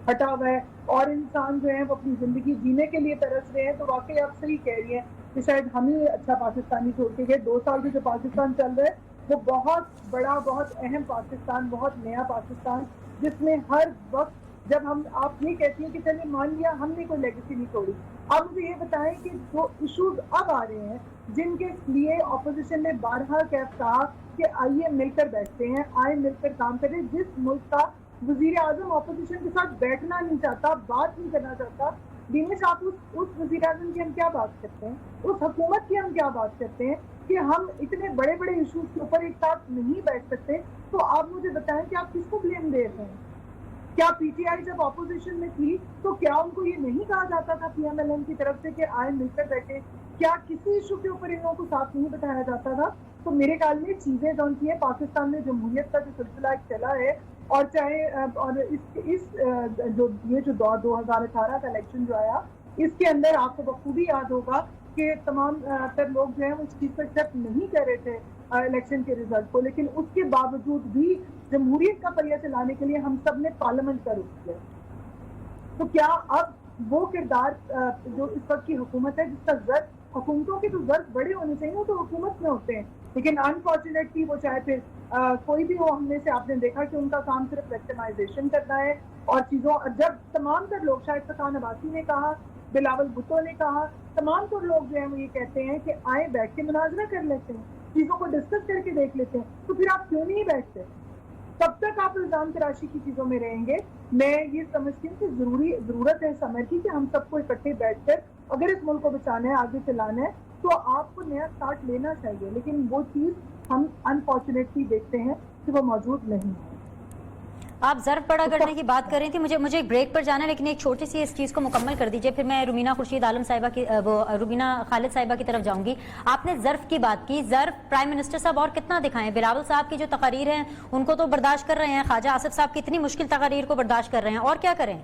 हटा हुआ है और इंसान जो है वो अपनी जिंदगी जीने के लिए तरस रहे हैं, तो वाकई आप सही कह रही हैं कि शायद हम ही अच्छा पाकिस्तानी छोड़ के गए। 2 साल से जो पाकिस्तान चल रहा है वो बहुत बड़ा, बहुत अहम पाकिस्तान, बहुत नया पाकिस्तान, जिसमें हर वक्त जब हम, आप ये कहती हैं कि चलिए मान लिया हमने कोई लेगेसी नहीं तोड़ी, आप मुझे ये बताएं कि जो इश्यूज अब आ रहे हैं जिनके लिए ऑपोजिशन ने 12 कैफ कहा कि आइए मिलकर बैठते हैं, आए मिलकर काम करें, जिस मुल्क का वजीर आजम ऑपोजिशन के साथ बैठना नहीं चाहता, बात नहीं करना चाहता, दिनेश आप उस वजीर आजम की हम क्या बात करते हैं, उस हुकूमत की हम क्या बात करते हैं कि हम इतने बड़े बड़े इश्यूज के ऊपर एक साथ नहीं बैठ सकते। तो आप मुझे बताएं कि आप किसको ब्लेम दे रहे हैं? क्या पीटीआई जब ऑपोजिशन में थी तो क्या उनको ये नहीं कहा जाता था पीएमएलएन की तरफ से कि आए मिलकर बैठे? क्या किसी इशू के ऊपर इन लोगों को साथ नहीं बताया जाता था? तो मेरे ख्याल में चीजें जो है पाकिस्तान में जमहूरियत का जो सिलसिला एक चला है, और चाहे और ये जो दौर 2018 का इलेक्शन जो आया, इसके अंदर आपको बखूबी याद होगा कि तमाम तर लोग जो है उस चीज को एक्सेप्ट नहीं कर रहे थे इलेक्शन के रिजल्ट को, लेकिन उसके बावजूद भी जमहूरियत का पहिया चलाने के लिए हम सब ने पार्लियामेंट का रुख किया। तो क्या अब वो किरदार जो इस वक्त की हुकूमत है, जिसका जर्फ, हुकूमतों के जो जर्फ बड़े होने चाहिए वो तो हुकूमत में होते हैं, लेकिन अनफॉर्चुनेटली वो चाहे फिर कोई भी हो, हमने से आपने देखा कि उनका काम सिर्फ विक्टिमाइजेशन करना है और चीजों, जब तमाम तर लोग, शायद फरहान अब्बासी ने कहा, बिलावल भुट्टो ने कहा, तमाम तर लोग जो है वो ये कहते हैं कि आए बैठ के मुनाजरा कर लेते हैं, चीजों को डिस्कस करके देख लेते हैं, तो फिर आप क्यों नहीं बैठते? तब तक आप इल्जाम तराशी की चीजों में रहेंगे। मैं ये समझती हूँ कि जरूरत है समय की कि हम सबको इकट्ठे बैठकर अगर इस मुल्क को बचाना है, आगे चलाना है, तो आपको नया स्टार्ट लेना चाहिए, लेकिन वो चीज हम अनफॉर्चुनेटली देखते हैं कि वो मौजूद नहीं है। आप ज़र्फ बड़ा करने की बात कर रही थी, मुझे एक ब्रेक पर जाना है, लेकिन एक छोटी सी इस चीज़ को मुकम्मल कर दीजिए, फिर मैं रुमीना खुर्शीद आलम साहिबा की रुमीना खालिद साहिबा की तरफ जाऊंगी। आपने ज़र्फ की बात की, ज़र्फ प्राइम मिनिस्टर साहब और कितना दिखाएं? बिलावल साहब की जो तकारीर हैं उनको तो बर्दाश्त कर रहे हैं, ख्वाजा आसिफ साहब की इतनी मुश्किल तकारीर को बर्दाश्त कर रहे हैं, और क्या करें?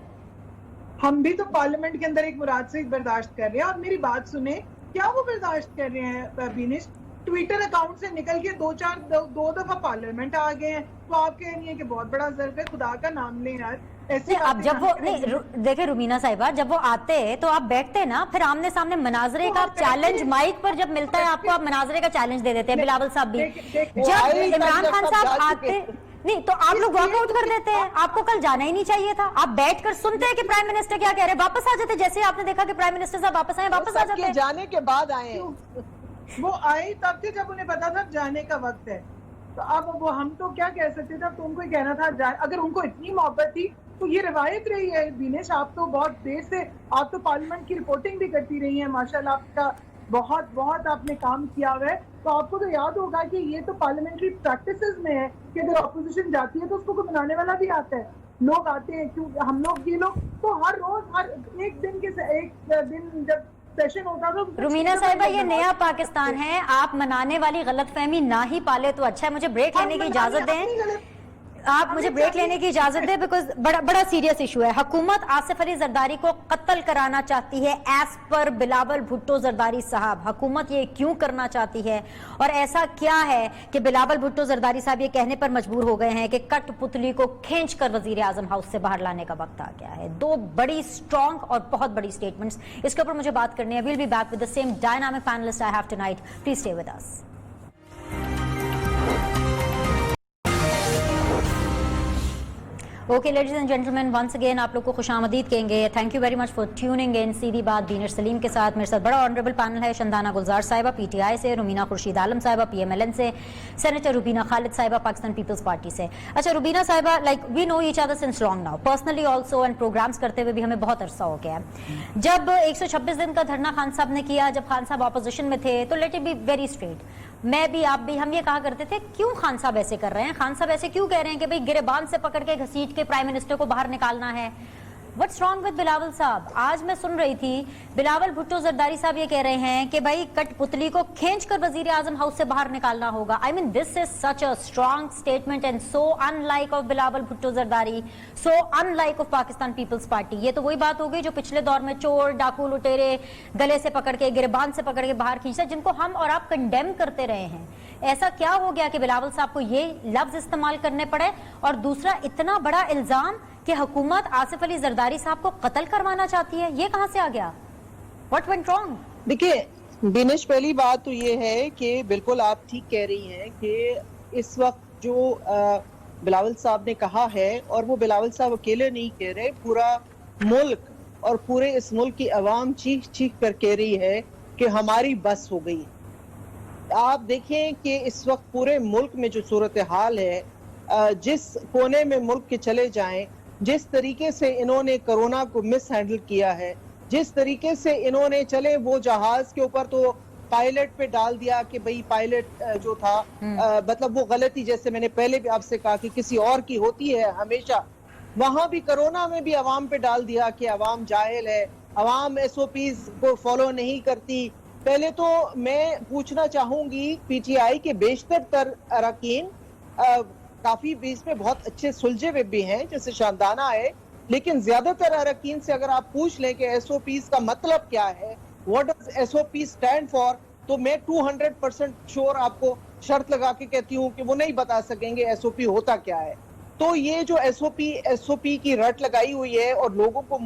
हम भी तो पार्लियामेंट के अंदर एक मुराद से बर्दाश्त कर रहे हैं, और मेरी बात सुने, क्या वो बर्दाश्त कर रहे हैं बीनिश? ट्विटर अकाउंट से निकल के दो दफा पार्लियामेंट आ गए हैं, तो आप कह रही हैं कि बहुत बड़ा जर्फ है, खुदा का नाम लें यार। ऐसे अब जब वो नहीं देखे रुमीना साहिबा, जब वो आते तो आप बैठते ना, फिर आमने सामने मनाजरे का चैलेंज माइक पर जब मिलता है आपको, आप मनाजरे का चैलेंज दे देते हैं। बिलावल साहब भी जब इमरान खान साहब आते नहीं तो आप लोग वॉकआउट कर देते हैं। आपको कल जाना ही नहीं चाहिए था, आप बैठकर सुनते हैं कि प्राइम मिनिस्टर क्या कह रहे हैं, वापस आ जाते। जैसे आपने देखा कि प्राइम मिनिस्टर साहब वापस आए, वापस आ जाते। जाने के बाद आए, वो आए तब थे जब उन्हें पता था जाने का वक्त है। तो अब वो हम तो क्या कह सकते थे, अब तो उनको ही कहना था, अगर उनको इतनी मोहब्बत थी तो ये रवायत रही है। दिनेश आप तो बहुत देर से, आप तो पार्लियामेंट की रिपोर्टिंग भी करती रही हैं, माशाल्लाह आपका बहुत आपने काम किया हुआ है। तो आपको तो याद होगा कि ये तो पार्लियामेंट्री प्रैक्टिसेस में है कि अगर ऑपोजिशन जाती है तो उसको बनाने वाला भी आता है, लोग आते हैं, क्यों हम लोग ये लोग तो हर रोज हर एक दिन जब सेशन होता था। रुमीना साहिबा ये नया पाकिस्तान है, आप मनाने वाली गलतफहमी ना ही पाले तो अच्छा है। मुझे ब्रेक लेने की इजाजत दें, आप मुझे ब्रेक लेने की इजाजत दें, बिकॉज बड़ा सीरियस इशू है। हुकूमत आसिफ अली जरदारी को कत्ल कराना चाहती है एज पर बिलावल भुट्टो जरदारी साहब। हुकूमत ये क्यों करना चाहती है और ऐसा क्या है कि बिलावल भुट्टो जरदारी साहब ये कहने पर मजबूर हो गए हैं कि कठपुतली को खींचकर वजीर आजम हाउस से बाहर लाने का वक्त आ गया है। दो बड़ी स्ट्रॉन्ग और बहुत बड़ी स्टेटमेंट्स, इसके ऊपर मुझे बात करनी है। Will be back with the same dynamic panelist I have tonight, please stay with us. Okay ladies and gentleman, once again आप लोग को खुशामदीद कहेंगे। Thank you very much for tuning in. सीधी बात बीनर सलीम के साथ मेरे साथ बड़ा ऑनरेबल पैनल है। शंदाना गुलजार साहिबा पीटीआई से, रुमीना खुर्शीद आलम साहिबा पीएमएलएन से, सेनेटर रुबीना खालिद साहिबा पाकिस्तान पीपल्स पार्टी से। अच्छा रुबीना साहिबा, like we know each other since long now, personally also, and programmes करते हुए भी हमें बहुत अरसा हो गया है। जब 126 दिन का धरना खान साहब ने किया, जब खान साहब अपोजिशन में थे, तो let it be very straight, मैं भी आप भी, हम ये कहा करते थे क्यों खान साहब ऐसे कर रहे हैं, खान साहब ऐसे क्यों कह रहे हैं कि भाई गिरेबान से पकड़ के घसीट के प्राइम मिनिस्टर को बाहर निकालना है। व्हाट्स रॉन्ग विद बिलावल साहब? आज मैं सुन रही थी बिलावल भुट्टो जरदारी साहब ये कह रहे हैं कि भाई कठपुतली को खींचकर वजीर आजम हाउस से बाहर निकालना होगा। I mean this is such a strong statement and so unlike of Bilawal Bhutto Zardari, so unlike of Pakistan peoples Party. ये तो वही बात हो गई जो पिछले दौर में चोर डाकू लुटेरे गले से पकड़ के गिरबान से पकड़ के बाहर खींचते, जिनको हम और आप कंडेम करते रहे हैं। ऐसा क्या हो गया कि बिलावल साहब को ये लफ्ज इस्तेमाल करने पड़े? और दूसरा, इतना बड़ा इल्जाम کہ हुकूमत आसिफ अली जरदारी साहब को कत्ल करवाना चाहती है, ये कहां से आ गया? What went wrong? देखिए बिनेश, पहली बात तो ये है कि बिल्कुल आप ठीक कह रही हैं कि इस वक्त जो बिलावल साहब ने कहा है, और वो बिलावल साहब अकेले नहीं कह रहे, पूरा मुल्क और पूरे इस मुल्क की आवाम चीख चीख कर कह रही है कि हमारी बस हो गई। आप देखें कि इस वक्त पूरे मुल्क में जो सूरत हाल है, जिस कोने में मुल्क के चले जाएं, जिस तरीके से इन्होंने कोरोना को मिस हैंडल किया है, जिस तरीके से इन्होंने चले वो जहाज के ऊपर तो पायलट पे डाल दिया कि भाई पायलट जो था मतलब वो गलती, जैसे मैंने पहले भी आपसे कहा कि किसी और की होती है हमेशा, वहां भी कोरोना में भी अवाम पे डाल दिया कि अवाम जाहिल है, अवाम एसओपीज को फॉलो नहीं करती। पहले तो मैं पूछना चाहूंगी पीटीआई के बेशतर तर अरकान काफी बीच में बहुत अच्छे सुलझे हुए भी हैं, जैसे शानदाना है, लेकिन ज्यादातर अरकान से अगर आप पूछ लें कि एसओपीज का मतलब क्या है, what does SOP stand for, तो मैं 200% श्योर आपको शर्त लगा के कहती हूँ कि वो नहीं बता सकेंगे एसओपी होता क्या है। तो ये जो एसओपी की रट लगाई हुई है और लोगों को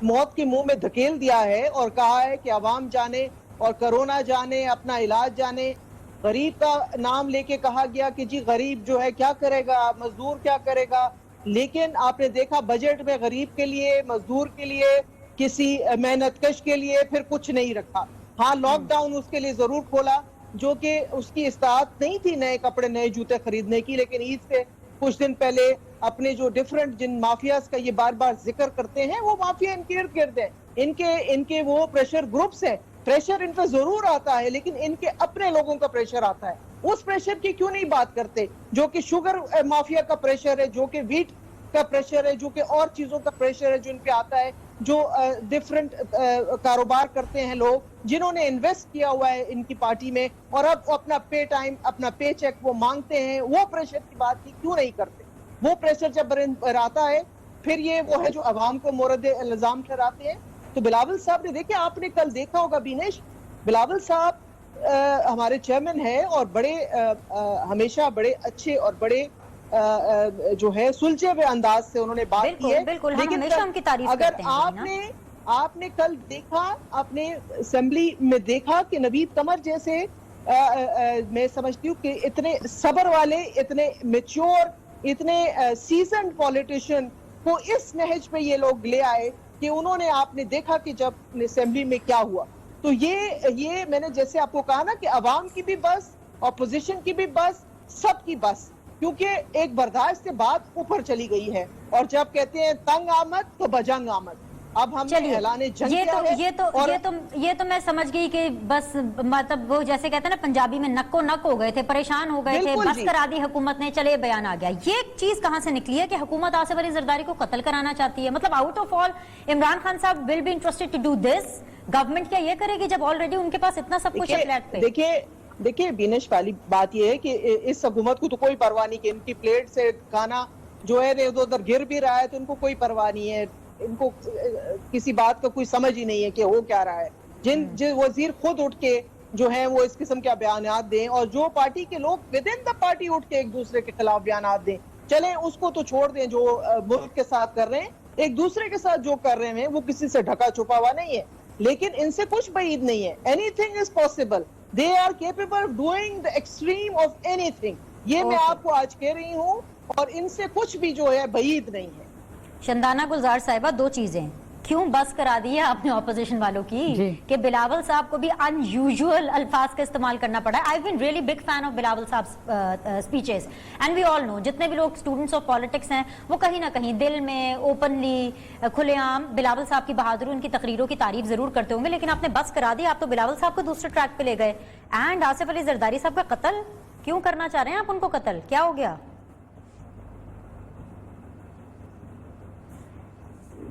मौत के मुंह में धकेल दिया है और कहा है कि अवाम जाने और कोरोना जाने, अपना इलाज जाने। गरीब का नाम लेके कहा गया कि जी गरीब जो है क्या करेगा, मजदूर क्या करेगा, लेकिन आपने देखा बजट में गरीब के लिए, मजदूर के लिए, किसी मेहनतकश के लिए फिर कुछ नहीं रखा। हाँ, लॉकडाउन उसके लिए जरूर खोला, जो कि उसकी इस्तात नहीं थी नए कपड़े नए जूते खरीदने की, लेकिन ईद से कुछ दिन पहले अपने जो डिफरेंट जिन माफियाज का ये बार बार जिक्र करते हैं, वो माफिया इनके इर्द गिर्द है, इनके वो प्रेशर ग्रुप्स हैं। प्रेशर इन पर जरूर आता है, लेकिन इनके अपने लोगों का प्रेशर आता है। उस प्रेशर की क्यों नहीं बात करते, जो कि शुगर माफिया का प्रेशर है, जो कि वीट का प्रेशर है, जो कि और चीजों का प्रेशर है जो इन पे आता है, जो डिफरेंट कारोबार करते हैं लोग, जिन्होंने इन्वेस्ट किया हुआ है इनकी पार्टी में, और अब अपना पे टाइम, अपना पे चेक वो मांगते हैं। वो प्रेशर की बात ही क्यों नहीं करते? वो प्रेशर जब आता है, फिर ये वो है जो अवाम को मोरद इल्जाम ठहराते हैं। तो बिलावल साहब ने, देखिए आपने कल देखा होगा बिनेश, बिलावल साहब हमारे चेयरमैन है और बड़े हमेशा बड़े अच्छे और बड़े जो है सुलझे हुए अंदाज से उन्होंने बात की है। बिल्कुल, हम लेकिन हमेशा उनकी तारीफ अगर करते हैं। आपने कल देखा, आपने असेंबली में देखा कि नवीद कमर जैसे मैं समझती हूँ कि इतने सब्र वाले, इतने मैच्योर, इतने सीजन्ड पॉलिटिशियन को इस नहज पे ये लोग ले आए कि उन्होंने, आपने देखा कि जब असेंबली में क्या हुआ। तो ये मैंने जैसे आपको कहा ना कि अवाम की भी बस, अपोजिशन की भी बस, सबकी बस, क्योंकि एक बर्दाश्त से बात ऊपर चली गई है। और जब कहते हैं तंग आमद तो बजंग आमद, अब हमने ऐलाने जंग किया है। ये तो मैं समझ गई कि बस मतलब वो जैसे कहते हैं ना पंजाबी में नक्को नक हो गए थे, परेशान हो गए थे, बस करा दी हुकूमत ने, चले बयान आ गया। ये चीज कहां से निकली है कि हुकूमत आसिफ अली जरदारी को कत्ल कराना चाहती है? मतलब out of all Imran Khan साहब will be interested to do this? Government क्या ये करेगी जब ऑलरेडी उनके पास इतना सब कुछ है प्लेट पे? देखिए बिनेश, वाली बात ये है कि इस हुकूमत को तो कोई परवाह नहीं कि इनकी प्लेट से खाना जो है इधर उधर गिर भी रहा है, तो इनको कोई परवाह नहीं है, इनको किसी बात का कोई समझ ही नहीं है कि हो क्या रहा है। जिन वजीर खुद उठ के जो है वो इस किस्म के बयान दें, और जो पार्टी के लोग विद इन द पार्टी उठ के एक दूसरे के खिलाफ बयान दें, चले उसको तो छोड़ दें। जो मुल्क के साथ कर रहे हैं, एक दूसरे के साथ जो कर रहे हैं, वो किसी से ढका छुपा हुआ नहीं है, लेकिन इनसे कुछ बईद नहीं है। Anything is possible, they are capable of doing the extreme of anything. ये मैं आपको आज कह रही हूँ, और इनसे कुछ भी जो है बईद नहीं है। शंदाना गुलजार साहिबा, दो चीजें क्यों बस करा दी है आपने ऑपोजिशन वालों की कि बिलावल साहब को भी अनयूजुअल अल्फाज का इस्तेमाल करना पड़ा है? I have been really big fan of Bilawal साहब speeches, and we all know, जितने भी लोग स्टूडेंट्स ऑफ पॉलिटिक्स हैं वो कहीं ना कहीं दिल में ओपनली खुलेआम बिलावल साहब की बहादुरी, उनकी तकरीरों की तारीफ जरूर करते होंगे, लेकिन आपने बस करा दी। आप तो बिलावल साहब को दूसरे ट्रैक पे ले गए। एंड आसिफ अली जरदारी साहब का कत्ल क्यों करना चाह रहे हैं आप? उनको कत्ल क्या हो गया?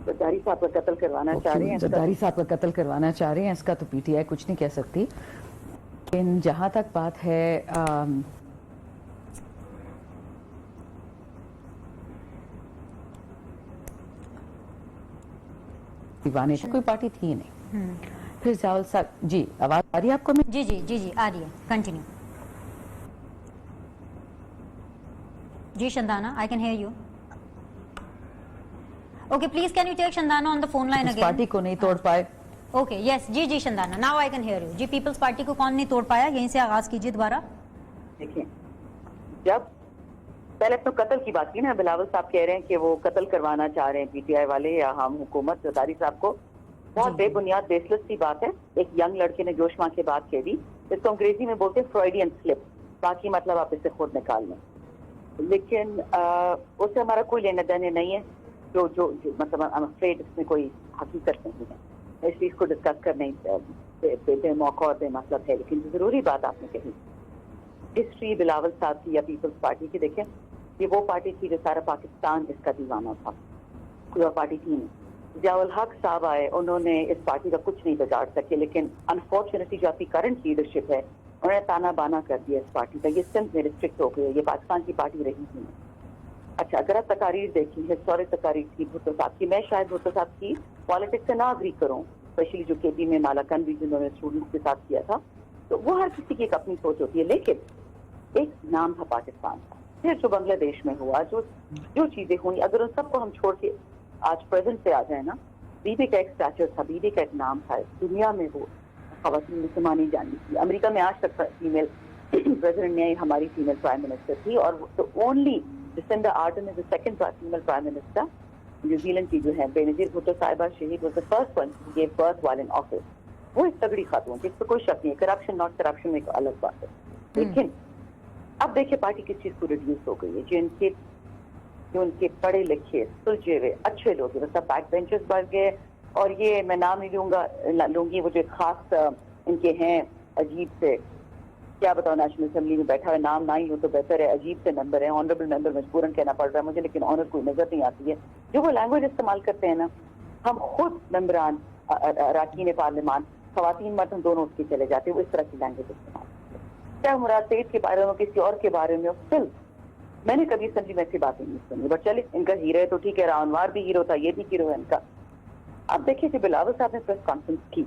जरदारी साहब का कत्ल करवाना चाह रहे हैं, जरदारी साहब का कत्ल करवाना चाह रहे हैं, इसका तो पीटीआई कुछ नहीं कह सकती। लेकिन जहां तक बात है दीवाने, कोई पार्टी थी ही नहीं। फिर जावल साहब जी, आवाज आ रही है आपको? जी जी जी जी आ रही है, कंटिन्यू। जी Shandana, I can hear you. Okay, please can you take Shandana on the phone line इस again? पार्टी को नहीं तोड़ पाए। Okay, yes, जी Shandana, now I can hear you. जी पीपल्स पार्टी को कौन नहीं तोड़ पाया, यहीं से आगाज कीजिए दोबारा। देखिए, जब पहले तो कत्ल की बात की ना, बिलावल साहब कह रहे हैं कि वो कत्ल करवाना चाह रहे हैं पीटीआई वाले या हम हुकूमत जरदारी साहब को, बहुत बेबुनियाद बेसलेस सी बात है। एक यंग लड़के ने जोश मार के बात कह दी, इसको अंग्रेजी में बोलते हैं फ्रॉइडियन स्लिप, बाकी मतलब आप इसे खुद निकाल लें। लेकिन उससे हमारा कोई लेना देना नहीं है, जो जो, जो मतलब आई एम अफ्रेड इसमें कोई हकीकत नहीं है, इस चीज को डिस्कस करने पे मौका और मतलब है। लेकिन जो जरूरी बात आपने कही, हिस्ट्री बिलावल साहब की या पीपल्स पार्टी की, देखें ये वो पार्टी थी जो सारा पाकिस्तान इसका दीवाना था, कोई और पार्टी थी नहीं। जियाउल हक साहब आए, उन्होंने इस पार्टी का कुछ नहीं बिगाड़ सके, लेकिन अनफॉर्चुनेटली जो आपकी करंट लीडरशिप है उन्होंने ताना बाना कर दिया इस पार्टी का, ये सिंध में रिस्ट्रिक्ट हो गई है, ये पाकिस्तान की पार्टी रही ही नहीं। अच्छा, अगर आप तकारीर देखी, हिस्टोरिक तकारीर थी भुट्टो साहब की, मैं शायद भुट्टो साहब की पॉलिटिक्स से ना अग्री करूँ, स्पेशली जो केपी में मालाकन भी जिन्होंने स्टूडेंट्स के साथ किया था, तो वो हर किसी की एक अपनी सोच होती है। लेकिन एक नाम था पाकिस्तान का, फिर जो बांग्लादेश में हुआ, जो चीजें हुई, अगर उन सबको हम छोड़ के आज प्रेजेंट पे आ जाए ना, बीबी का एक स्टैचर था, बीबी का एक नाम था, दुनिया में वो खवातीन में मानी जानी थी। अमेरिका में आज तक फीमेल प्रेसिडेंट ने हमारी फीमेल प्राइम मिनिस्टर थी, और only Jacinda Ardern is the second female prime minister. New Zealand की जो है बेनजीर भुट्टो साहिबा शहीद was the first one who gave birth while in office. वो एक तगड़ी खातून थी, इस पर कोई शक नहीं है। करप्शन नॉट करप्शन एक अलग बात है। लेकिन अब देखिए पार्टी किस चीज को रिड्यूस हो गई है। जो उनके पढ़े लिखे सुलझे हुए अच्छे लोग हैं, सब बैक बेंचर्स बढ़ गए, और ये मैं नाम नहीं लूंगी, वो जो खास इनके हैं अजीब से, क्या बताओ, नेशनल असेंबली में बैठा हुआ, नाम ना ही हो तो बेहतर है, अजीब से मेंबर है, ऑनरेबल मेंबर मजबूरन कहना पड़ रहा है मुझे, लेकिन ऑनर कोई नजर नहीं आती है। जो वो लैंग्वेज इस्तेमाल करते हैं ना, हम खुद मेंबरान अरकान पार्लियामान खवातीन मर्द हम दोनों उसके चले जाते हैं, वो इस तरह की लैंग्वेज इस्तेमाल करते हैं, चाहे मुराद सईद के बारे में किसी और के बारे में। स्टिल मैंने कभी असेंबली में ऐसी बातें नहीं सुनी, बट चले इनका हीरो है तो ठीक है, रावनवार भी हीरो था, ये भी हीरो है इनका। अब देखिए कि बिलावल साहब ने प्रेस कॉन्फ्रेंस की,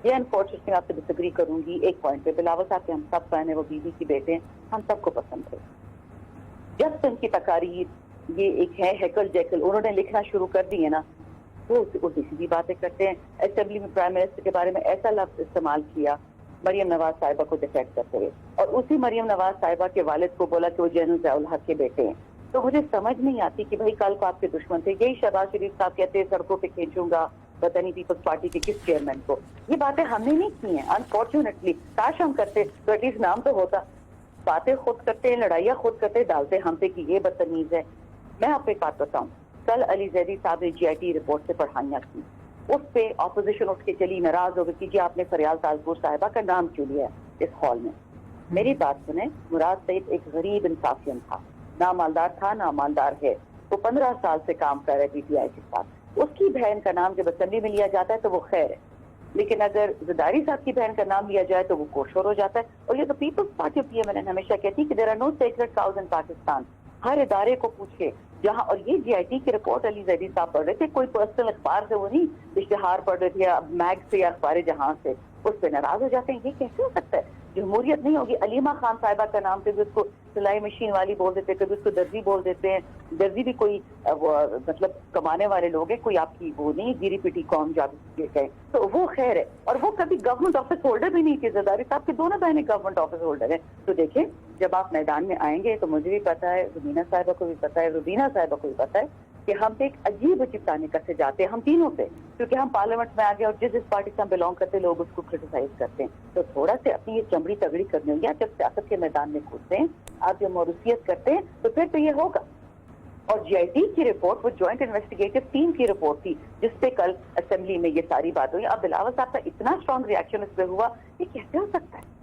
ये अनफॉर्चुनेटली आपसे डिसएग्री करूंगी एक पॉइंट पे। बिलावल साहब के हम सब फैन है, वो बीबी की बेटे हैं, हम सबको पसंद है। जब से उनकी तकारीर ये एक है हैकल जैकल उन्होंने लिखना शुरू कर दी है ना, वो उल्टी सीधी बातें करते हैं। असेंबली में प्राइम मिनिस्टर के बारे में ऐसा लफ्ज इस्तेमाल किया मरियम नवाज साहिबा को डिफेक्ट करते हुए, और उसी मरियम नवाज साहिबा के वालिद को बोला कि वो जनरल जियाउल हक के बेटे हैं। तो मुझे समझ नहीं आती कि भाई कल को आपके दुश्मन थे। यही शहबाज शरीफ साहब कहते हैं सड़कों पे खींचूंगा पता नहीं पीपल्स पार्टी के किस चेयरमैन को। ये बातें हमने नहीं की हैं अनफॉर्चुनेटली, काश हम करते तो एटलीस्ट नाम तो होता। बातें खुद करते हैं, लड़ाइयाँ खुद करते डालते हम पे कि ये बदतमीज है। मैं आपको एक बात बताऊं, कल अली जैदी साहब ने GIT रिपोर्ट से पढ़ाइयाँ की, उस पे ऑपोजिशन उठ के चली, नाराज हो गई कि जी आपने फरियाल ताजपुर साहिबा का नाम क्यों लिया इस हॉल में। मेरी बात सुने, मुराद सईद एक गरीब इंसाफियन था, ना मालदार था ना मालदार है। वो 15 साल से काम कर रहे PTI के साथ। उसकी बहन का नाम जब असेंबली में लिया जाता है तो वो खैर है, लेकिन अगर जरदारी साहब की बहन का नाम लिया जाए तो वो कोशोर हो जाता है। और ये तो पीपल्स पार्टी ऑफ PMLN हमेशा कहती है कि there are no sacred cows in Pakistan. हर इदारे को पूछे जहाँ, और ये GIT की रिपोर्ट अली जैदी साहब पढ़ रहे थे, कोई पर्सनल अखबार से वो नहीं इश्तिहार पढ़ रहे थे या मैग से या अखबार जहाँ से, उस पर नाराज हो जाते हैं। ये कैसे हो सकता है? जमहूरियत नहीं होगी। अलीमा खान साहिबा का नाम पे भी उसको सिलाई मशीन वाली बोल देते हैं, कभी उसको दर्जी बोल देते हैं। दर्जी भी कोई मतलब कमाने वाले लोग हैं, कोई आपकी वो नहीं गिरी पिटी कौम जो आप कहें, तो वो खैर है। और वो कभी गवर्नमेंट ऑफिस होल्डर भी नहीं थे। जरदारी साहब के दोनों बहनें गवर्नमेंट ऑफिस होल्डर है। तो देखें, जब आप मैदान में आएंगे तो मुझे भी पता है, रुबीना साहिबा को भी पता है, रुबीना साहिबा को भी पता है कि हम पे एक अजीब अजीब ताने कससे जाते हैं हम तीनों से, क्योंकि हम पार्लियामेंट में आ गए और जिस पार्टी से हम बिलोंग करते हैं लोग उसको क्रिटिसाइज करते हैं। तो थोड़ा से अपनी ये चमड़ी तगड़ी करनी होगी। आप जब सियासत के मैदान में कूदते हैं, आप जब मौरूसियत करते हैं, तो फिर तो ये होगा। और GIT की रिपोर्ट वो ज्वाइंट इन्वेस्टिगेटिव टीम की रिपोर्ट थी, जिसपे कल असेंबली में ये सारी बात हुई। अब बिलावल साहब का इतना स्ट्रॉन्ग रिएक्शन इस पे हुआ, ये कैसे हो सकता है?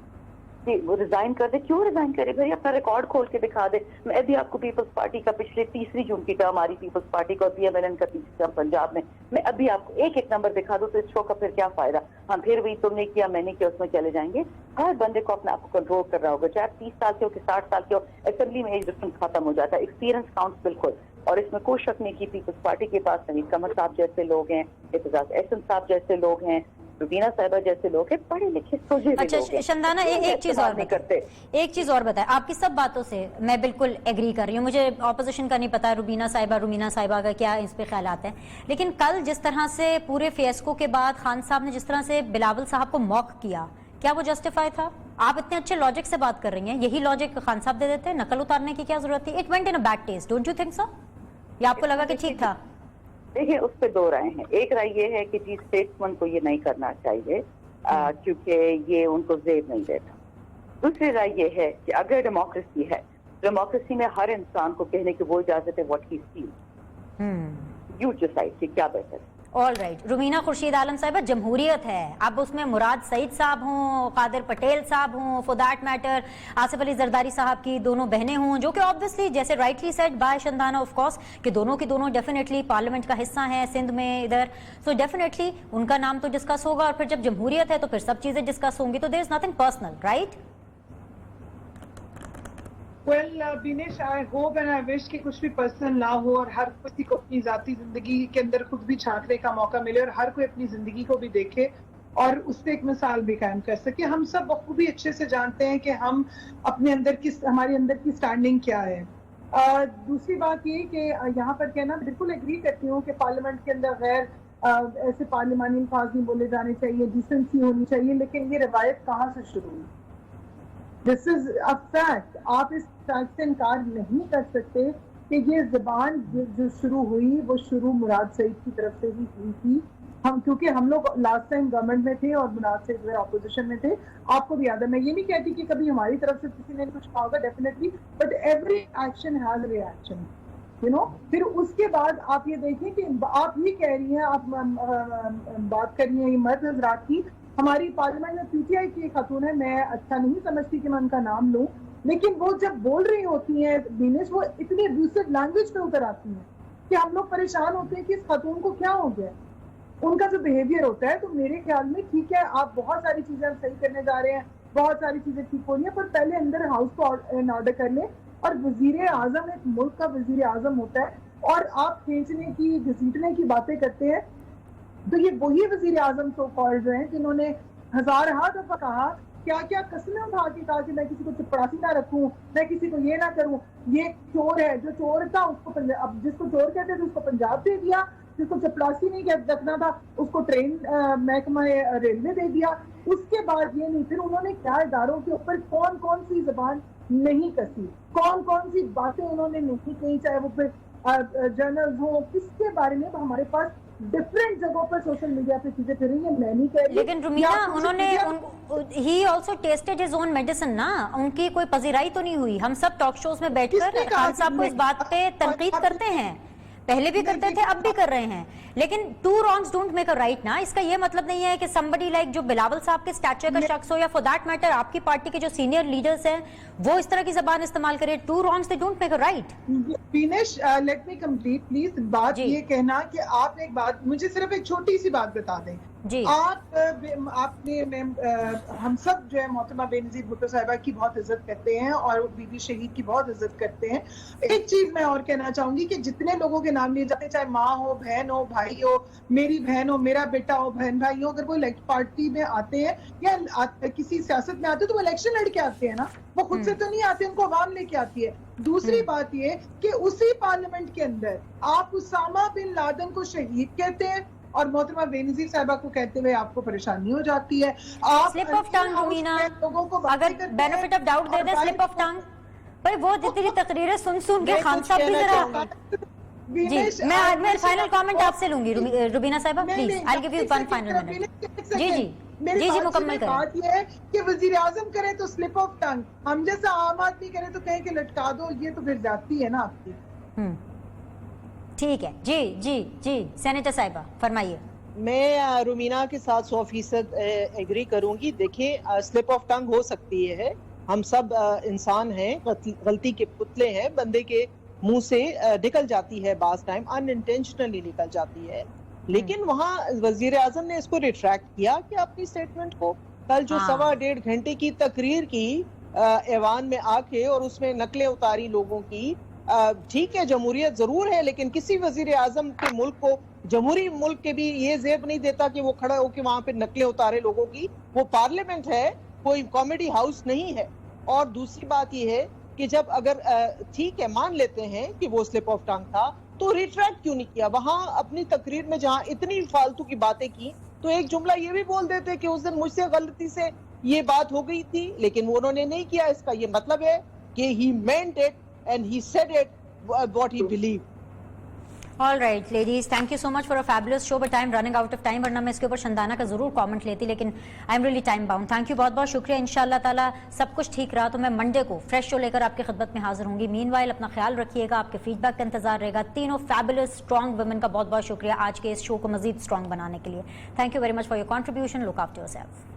वो रिजाइन कर दे, क्यों रिजाइन करे भाई? अपना रिकॉर्ड खोल के दिखा दे। मैं अभी आपको पीपल्स पार्टी का पिछले 3 जून की टर्म आ रही पीपल्स पार्टी का और PMLN का 3 टर्म पंजाब में, मैं अभी आपको एक एक नंबर दिखा दूं तो इस शो का फिर क्या फायदा? हम फिर वही तुमने किया मैंने किया उसमें चले जाएंगे। हर बंदे को अपने आप को कंट्रोल कर रहा होगा, चाहे 30 साल के हो कि 60 साल के हो। असेंबली में एज डिफरेंस खत्म हो जाता है, एक्सपीरियंस काउंट्स बिल्कुल। और इसमें कोई शक नहीं कि पीपल्स पार्टी के पास नवीद कमर साहब जैसे लोग हैं, एतजाज एहसन साहब जैसे लोग हैं, रुबीना साहिबा जैसे लोग हैं, पढ़े लिखे सोचे हुए अच्छा लोग हैं। शंदाना एक चीज और नहीं बताएं, करते। एक चीज और बताएं, आपकी सब बातों से मैं बिल्कुल एग्री कर रही हूँ, मुझे ऑपोजिशन का नहीं पता रुबीना साहिबा का क्या इस पे ख्यालात हैं, लेकिन कल जिस तरह से पूरे फियास्को के बाद खान साहब ने जिस तरह से बिलावल साहब को मॉक किया, क्या वो जस्टिफाई था? आप इतने अच्छे लॉजिक से बात कर रही हैं, यही लॉजिक खान साहब दे देते, नकल उतारने की क्या जरूरत थी? It went in a bad taste, don't you think so? या आपको लगा कि ठीक था? देखिए, उस पर दो राय हैं। एक राय ये है कि जी स्टेट्समैन को ये नहीं करना चाहिए क्योंकि ये उनको जेब नहीं देता। दूसरी राय ये है कि अगर डेमोक्रेसी है, डेमोक्रेसी में हर इंसान को कहने की वो इजाजत है what he feels, you decide कि क्या बेहतर है। ऑल राइट, रुमीना खुर्शीद आलम साहिबा, जमहूरियत है, अब उसमें मुराद सईद साहब हों, कादिर पटेल साहब हों, for that matter Asif Ali Zardari साहब की दोनों बहनें हों, जो कि ऑब्वियसली जैसे rightly said by Shandana of course कि दोनों की दोनों डेफिनेटली पार्लियामेंट का हिस्सा हैं सिंध में इधर, सो डेफिनेटली उनका नाम तो डिस्कस होगा, और फिर जब जमहूरियत है तो फिर सब चीजें डिस्कस होंगी, तो there is nothing personal, right? Well Binesh, I hope and I wish कि कुछ भी पर्सनल ना हो और हर किसी को अपनी जाती जिंदगी के अंदर खुद भी झांकने का मौका मिले और हर कोई अपनी जिंदगी को भी देखे और उससे एक मिसाल भी कायम कर सके। हम सब बखूबी अच्छे से जानते हैं कि हम अपने अंदर की, हमारे अंदर की स्टैंडिंग क्या है। दूसरी बात ये कि यहाँ पर कहना बिल्कुल एग्री करती हूँ कि पार्लियामेंट के अंदर गैर ऐसे पार्लियामानी अल्फाज नहीं बोले जाने चाहिए, डिसेंसी होनी चाहिए, लेकिन ये रवायत कहाँ से शुरू हुई? This is a fact. आप इस फैक्ट से इनकार नहीं कर सकते कि ये ज़बान जो शुरू हुई वो शुरू मुराद सईद की तरफ से ही हुई थी। हम क्योंकि हम लोग लास्ट टाइम गवर्नमेंट में थे और मुराद सईद अपोजिशन में थे, आपको भी याद है। मैं ये नहीं कहती कि कभी हमारी तरफ से किसी ने कुछ कहा होगा, definitely, but every action has reaction, you know. फिर उसके बाद आप ये देखें कि आप ही कह रही हैं, आप बात कर रही हैं ये मर्द हजरात की। हमारी पार्लियामेंट में पीटीआई की खातून है, मैं अच्छा नहीं समझती कि मैं उनका नाम लूं, लेकिन वो जब बोल रही होती हैं दिनेश, वो इतनी अब्यूसिव लैंग्वेज पे उतर आती हैं कि हम लोग परेशान होते हैं कि इस खातून को क्या हो गया, उनका जो बिहेवियर होता है। तो मेरे ख्याल में ठीक है, आप बहुत सारी चीजें सही करने जा रहे हैं, बहुत सारी चीजें ठीक हो रही है, पर पहले अंदर हाउस को इन ऑर्डर कर ले। और वजीर आजम एक मुल्क का वजीर आजम होता है और आप खींचने की, घसीटने की बातें करते हैं, तो ये वही वजीर आजम सो कॉल्ड हैं जिन्होंने हजारहा दफा कहा, क्या क्या कस्में उठा के कहा कि मैं किसी को चपरासी ना रखूं, मैं किसी को ये ना करूं, ये चोर है, जो चोर था उसको अब जिसको चोर कहते थे उसको पंजाब दे दिया, जिसको चपरासी नहीं रखना था उसको ट्रेन महकमा रेलवे दे दिया। उसके बाद ये नहीं, फिर उन्होंने क्या इदारों के ऊपर कौन कौन सी जबान नहीं कसी, कौन कौन सी बातें उन्होंने नहीं कही, चाहे वो फिर जर्नल्स हो, किसके बारे में हमारे पास डिफरेंट जगहों पर सोशल मीडिया पे चीजें फिर रही है। मैं नहीं कह रही, लेकिन रुमीना उन्होंने he also tested his own medicine ना, उनकी कोई पजीराई तो नहीं हुई। हम सब टॉक शोज में बैठकर खान साहब को इस बात पे तनकीद करते हैं, पहले भी करते थे, अब भी कर रहे हैं, लेकिन two wrongs don't make a right ना। इसका ये मतलब नहीं है कि somebody like जो बिलावल साहब के स्टैचर का शख्स हो या फॉर दैट मैटर आपकी पार्टी के जो सीनियर लीडर्स हैं वो इस तरह की जबान इस्तेमाल करे। Two wrongs they don't make a right. Vinesh, let me complete please. बात ये कहना कि आप एक बात, मुझे सिर्फ एक छोटी सी बात बता दें जी। आपने हम सब जो है मोहतरमा बेनजीर भुट्टो साहिबा की बहुत इज्जत करते हैं और बीबी शहीद की बहुत इज्जत करते हैं। एक चीज मैं और कहना चाहूंगी कि जितने लोगों के नाम लिए जाते हैं, चाहे माँ हो, बहन हो, भाई हो, मेरी बहन हो, मेरा बेटा हो, बहन भाई हो, अगर वो पार्टी में आते हैं या किसी सियासत में आते हैं तो वो इलेक्शन लड़के आते हैं ना, वो खुद से तो नहीं आते, उनको अवाम लेके आती है। दूसरी बात ये कि उसी पार्लियामेंट के अंदर आप उसामा बिन लादेन को शहीद कहते हैं और मोहतरमा बेनजीर साहिबा को कहते हुए आपको परेशानी हो जाती है। आप स्लिप ऑफ टंग रुमीना, लोगों को अगर benefit of doubt they they, slip of tongue पर वो जितनी तकरीरें सुन के खान साहब भी जरा जी। मैं फाइनल कमेंट आपसे लूंगी रुबीना साहिबा, please I will give you one final minute. जी जी जी मुकम्मल करें। बात ये है कि वजीर आजम करे तो स्लिप ऑफ टंग, हम जैसा आम आदमी करे तो कहें कि लटका दो, ये तो फिर जाती है ना आपकी। ठीक है जी जी जी। सेनेटर साहिबा फरमाइए। मैं रुमीना के साथ 100% एग्री करूंगी। देखिए, स्लिप ऑफ टंग हो सकती है, हम सब इंसान हैं, गलती के पुतले हैं, बंदे के मुंह से निकल जाती है, बास टाइम अनइंटेंशनली निकल जाती है। लेकिन वहाँ वजीर आजम ने इसको रिट्रैक्ट किया कि अपनी स्टेटमेंट को कल जो 1.25 घंटे की तकरीर की ऐवान में आके और उसमें नकलें उतारी लोगों की, ठीक है जमहूरियत जरूर है, लेकिन किसी वजीर आजम के मुल्क को जमहूरी मुल्क के भी ये जेब नहीं देता कि वो खड़ा होकर वहां पे नकलें उतारे लोगों की। वो पार्लियामेंट है, कोई कॉमेडी हाउस नहीं है। और दूसरी बात ये है कि जब अगर ठीक है मान लेते हैं कि वो स्लिप ऑफ टंग था, तो रिट्रैक्ट क्यों नहीं किया? वहां अपनी तकरीर में जहां इतनी फालतू की बातें की, तो एक जुमला ये भी बोल देते कि उस दिन मुझसे गलती से ये बात हो गई थी, लेकिन वो उन्होंने नहीं किया। इसका ये मतलब है कि he meant it and he said it what he believed. All right ladies, thank you so much for a fabulous show, but I am running out of time, वरना मैं इसके ऊपर शंदाना का जरूर कमेंट लेती, लेकिन I am really time bound. Thank you, बहुत बहुत शुक्रिया। इंशाल्लाह ताला सब कुछ ठीक रहा तो मैं मंडे को फ्रेश शो लेकर आपकी खिदमत में हाजिर होंगी। मीनवाइल अपना ख्याल रखिएगा, आपके फीडबैक का इंतजार रहेगा। तीनों फैबुलस स्ट्रॉन्ग वुमेन का बहुत बहुत शुक्रिया आज के इस शो को मजीद स्ट्रॉन्ग बनाने के लिए। Thank you very much for your contribution. Look after yourself.